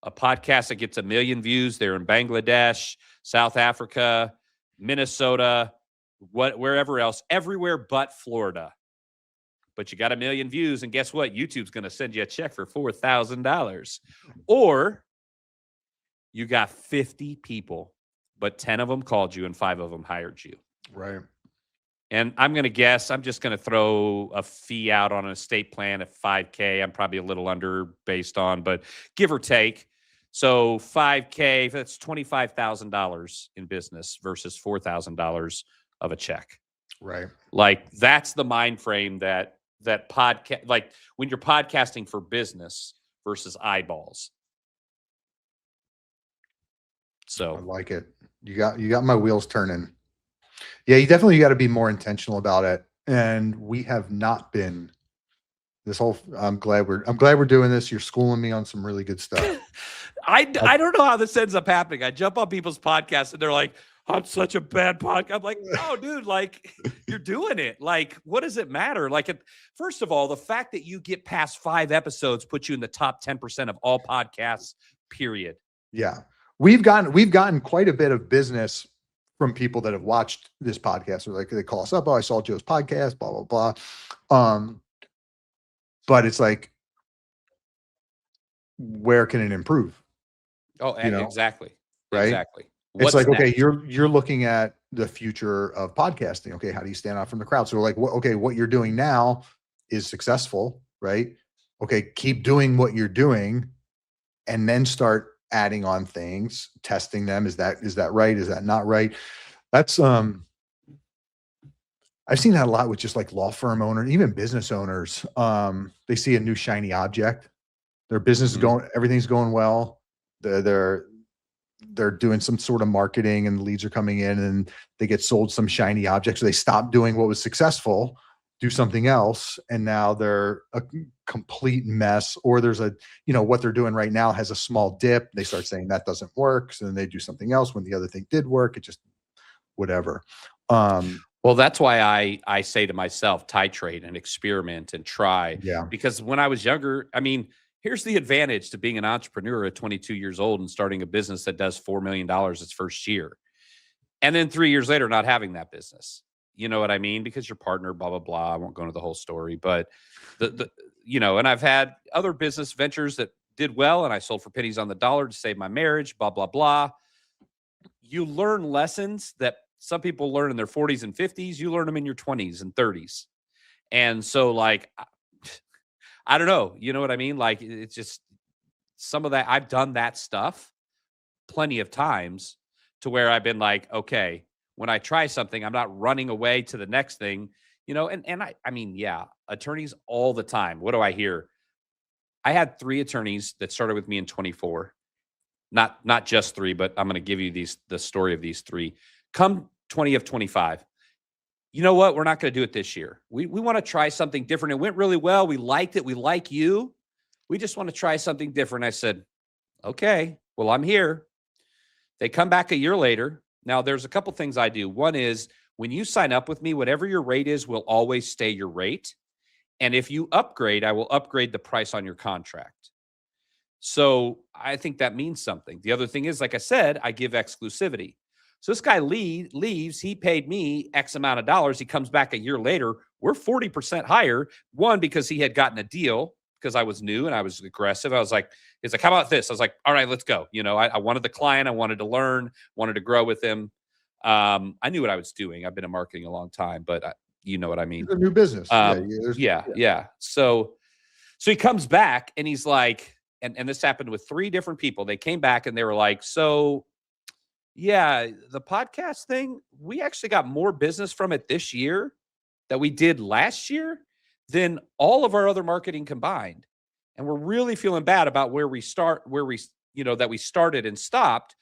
Speaker 2: A podcast that gets 1 million views. They're in Bangladesh, South Africa, Minnesota, wherever else, everywhere but Florida. But you got 1 million views, and guess what? YouTube's going to send you a check for $4,000. Or you got 50 people, but 10 of them called you and 5 of them hired you.
Speaker 1: Right.
Speaker 2: And I'm going to guess, I'm just going to throw a fee out on an estate plan at $5K. I'm probably a little under based on, but give or take. So $5K, that's $25,000 in business versus $4,000 of a check.
Speaker 1: Right.
Speaker 2: Like that's the mind frame that podcast, like when you're podcasting for business versus eyeballs.
Speaker 1: I
Speaker 2: So
Speaker 1: like it. You got my wheels turning. Yeah, you definitely got to be more intentional about it. And we have not been I'm glad we're doing this. You're schooling me on some really good stuff.
Speaker 2: I don't know how this ends up happening. I jump on people's podcasts and they're like, I'm such a bad podcast. I'm like, no, dude, like you're doing it. Like, what does it matter? Like, first of all, the fact that you get past 5 episodes puts you in the top 10% of all podcasts, period.
Speaker 1: Yeah. We've gotten quite a bit of business from people that have watched this podcast. Or like they call us up, oh, I saw Joe's podcast, blah, blah, blah. But it's like, where can it improve?
Speaker 2: Oh, exactly.
Speaker 1: Right.
Speaker 2: Exactly.
Speaker 1: It's like, okay, you're looking at the future of podcasting. Okay. How do you stand out from the crowd? So like, what you're doing now is successful, right? Okay. Keep doing what you're doing and then start adding on things, testing them. Is that right? Is that not right? That's, I've seen that a lot with just like law firm owners, even business owners. They see a new shiny object. Their business is going, everything's going well. They're doing some sort of marketing and leads are coming in and they get sold some shiny object. So they stop doing what was successful, do something else. And now they're a complete mess, or there's what they're doing right now has a small dip. They start saying that doesn't work. So then they do something else when the other thing did work. It just, whatever.
Speaker 2: Well, that's why I say to myself, titrate and experiment and try.
Speaker 1: Yeah.
Speaker 2: Because when I was younger, I mean, here's the advantage to being an entrepreneur at 22 years old and starting a business that does $4 million its first year. And then 3 years later, not having that business. You know what I mean? Because your partner, blah, blah, blah. I won't go into the whole story, but and I've had other business ventures that did well and I sold for pennies on the dollar to save my marriage, blah, blah, blah. You learn lessons that some people learn in their 40s and 50s. You learn them in your 20s and 30s. And so like, I don't know. You know what I mean? Like it's just some of that. I've done that stuff plenty of times to where I've been like, okay, when I try something, I'm not running away to the next thing, and I mean, yeah, attorneys all the time. What do I hear? I had 3 attorneys that started with me in 24, not just 3, but I'm going to give you the story of these 3. Come 20 of 25. You know what? We're not going to do it this year. We want to try something different. It went really well. We liked it. We like you. We just want to try something different. I said, okay, well, I'm here. They come back a year later. Now, there's a couple things I do. One is when you sign up with me, whatever your rate is will always stay your rate. And if you upgrade, I will upgrade the price on your contract. So I think that means something. The other thing is, like I said, I give exclusivity. So this guy leaves, he paid me X amount of dollars. He comes back a year later. We're 40% higher. One, because he had gotten a deal because I was new and I was aggressive. He's like, how about this? I was like, all right, let's go. I wanted the client. I wanted to learn, wanted to grow with him. I knew what I was doing. I've been in marketing a long time, but you know what I mean?
Speaker 1: It's a new business.
Speaker 2: Yeah. So he comes back and he's like, and this happened with 3 different people. They came back and they were like, so yeah, the podcast thing, we actually got more business from it this year that we did last year than all of our other marketing combined. And we're really feeling bad about that we started and stopped.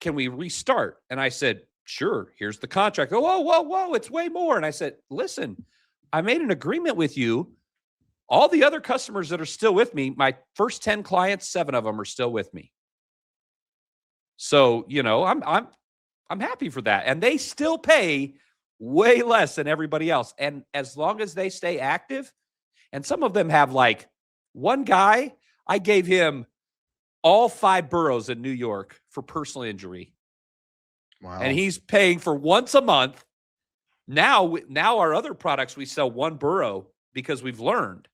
Speaker 2: Can we restart? And I said, sure, here's the contract. Oh, whoa, it's way more. And I said, listen, I made an agreement with you. All the other customers that are still with me, my first 10 clients, 7 of them are still with me. So, I'm I'm happy for that. And they still pay way less than everybody else. And as long as they stay active, and some of them have like one guy, I gave him all 5 boroughs in New York for personal injury.
Speaker 1: Wow.
Speaker 2: And he's paying for once a month. Now our other products, we sell 1 borough because we've learned.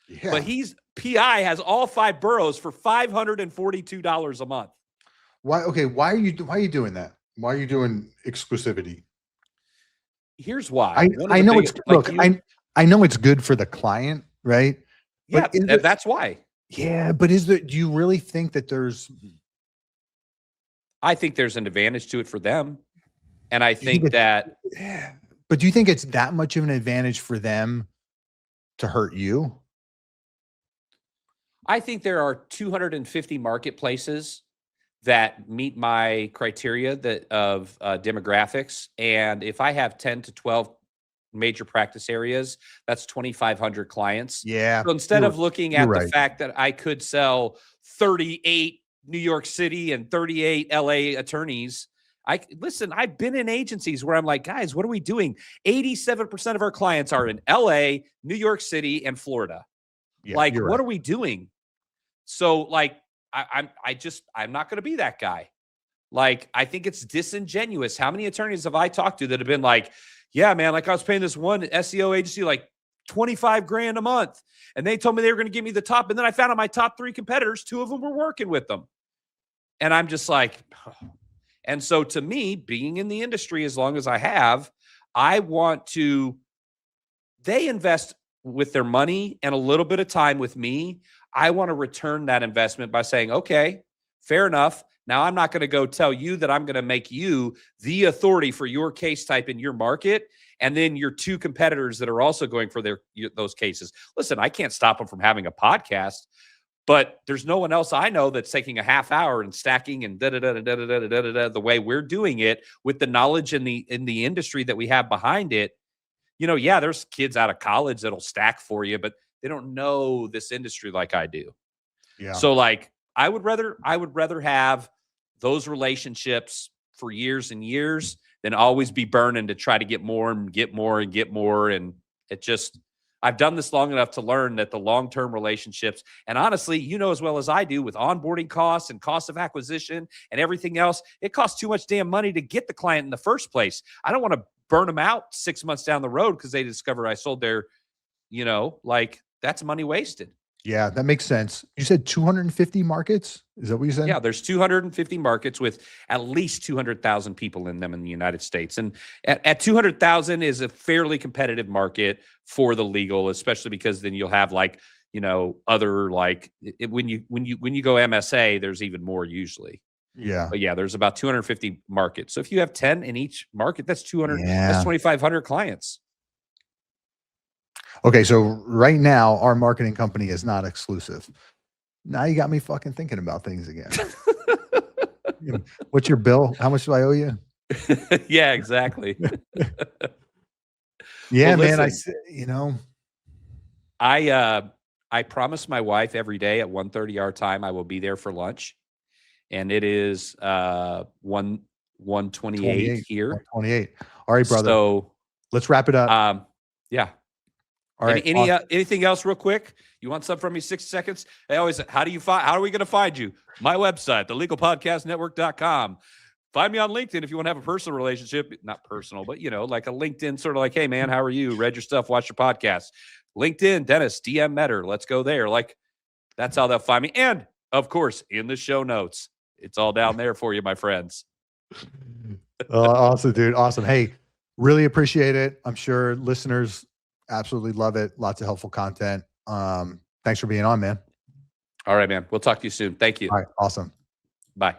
Speaker 1: Yeah.
Speaker 2: But PI has all 5 boroughs for $542 a month.
Speaker 1: Why? Okay. Why are you doing that? Why are you doing exclusivity?
Speaker 2: Here's why.
Speaker 1: I know it's I know it's good for the client, right?
Speaker 2: Yeah,
Speaker 1: But
Speaker 2: that's why.
Speaker 1: yeah, but do you really think that there's?
Speaker 2: I think there's an advantage to it for them, and I think that.
Speaker 1: Yeah, but do you think it's that much of an advantage for them to hurt you?
Speaker 2: I think there are 250 marketplaces that meet my criteria of demographics, and if I have 10 to 12 major practice areas, that's 2,500 clients.
Speaker 1: Yeah.
Speaker 2: So instead of looking at the
Speaker 1: right.
Speaker 2: fact that I could sell 38 New York City and 38 LA attorneys, I've been in agencies where I'm like, guys, what are we doing? 87% of our clients are in LA, New York City, and Florida.
Speaker 1: Yeah,
Speaker 2: like,
Speaker 1: what
Speaker 2: are we doing? So like, I'm not going to be that guy. Like, I think it's disingenuous. How many attorneys have I talked to that have been like, yeah, man, like I was paying this one SEO agency like 25 grand a month. And they told me they were going to give me the top. And then I found out my top 3 competitors, 2 of them were working with them. And I'm just like, oh. And so to me, being in the industry as long as I have, I want to, they invest with their money and a little bit of time with me. I want to return that investment by saying, okay, fair enough. Now, I'm not going to go tell you that I'm going to make you the authority for your case type in your market, and then your 2 competitors that are also going for those cases. Listen, I can't stop them from having a podcast, but there's no one else I know that's taking a half hour and stacking and the way we're doing it with the knowledge in the industry that we have behind it. You know, yeah, there's kids out of college that'll stack for you, but they don't know this industry like I do.
Speaker 1: Yeah.
Speaker 2: So like, I would rather have those relationships for years and years than always be burning to try to get more and get more and get more. And I've done this long enough to learn that the long-term relationships, and honestly, you know as well as I do, with onboarding costs and cost of acquisition and everything else, it costs too much damn money to get the client in the first place. I don't want to burn them out 6 months down the road because they discover I sold their, like, that's money wasted.
Speaker 1: Yeah, that makes sense. You said 250 markets? Is that what you said?
Speaker 2: Yeah, there's 250 markets with at least 200,000 people in them in the United States. And at 200,000 is a fairly competitive market for the legal, especially because then you'll have like, other like when you go MSA, there's even more usually.
Speaker 1: Yeah.
Speaker 2: But yeah, there's about 250 markets. So if you have 10 in each market, that's 200,
Speaker 1: Yeah.
Speaker 2: that's 2,500 clients.
Speaker 1: Okay, so right now our marketing company is not exclusive. Now you got me fucking thinking about things again. What's your bill? How much do I owe you?
Speaker 2: Yeah, exactly.
Speaker 1: Yeah,
Speaker 2: Well,
Speaker 1: man.
Speaker 2: listen, I promise my wife every day at 1:30 our time I will be there for lunch, and it is 1:28 here.
Speaker 1: 128. All right, brother.
Speaker 2: So
Speaker 1: let's wrap it up.
Speaker 2: Yeah.
Speaker 1: All right.
Speaker 2: Anything else real quick? You want something from me? 6 seconds. How are we going to find you? My website, thelegalpodcastnetwork.com. Find me on LinkedIn if you want to have a personal relationship. Not personal, but like a LinkedIn sort of like, hey man, how are you? Read your stuff, watch your podcast. LinkedIn, Dennis, DM Meador. Let's go there. Like, that's how they'll find me. And of course, in the show notes, it's all down there for you, my friends.
Speaker 1: Awesome, dude. Awesome. Hey, really appreciate it. I'm sure listeners absolutely love it. Lots of helpful content. Thanks for being on, man.
Speaker 2: All right, man. We'll talk to you soon. Thank you.
Speaker 1: All right. Awesome.
Speaker 2: Bye.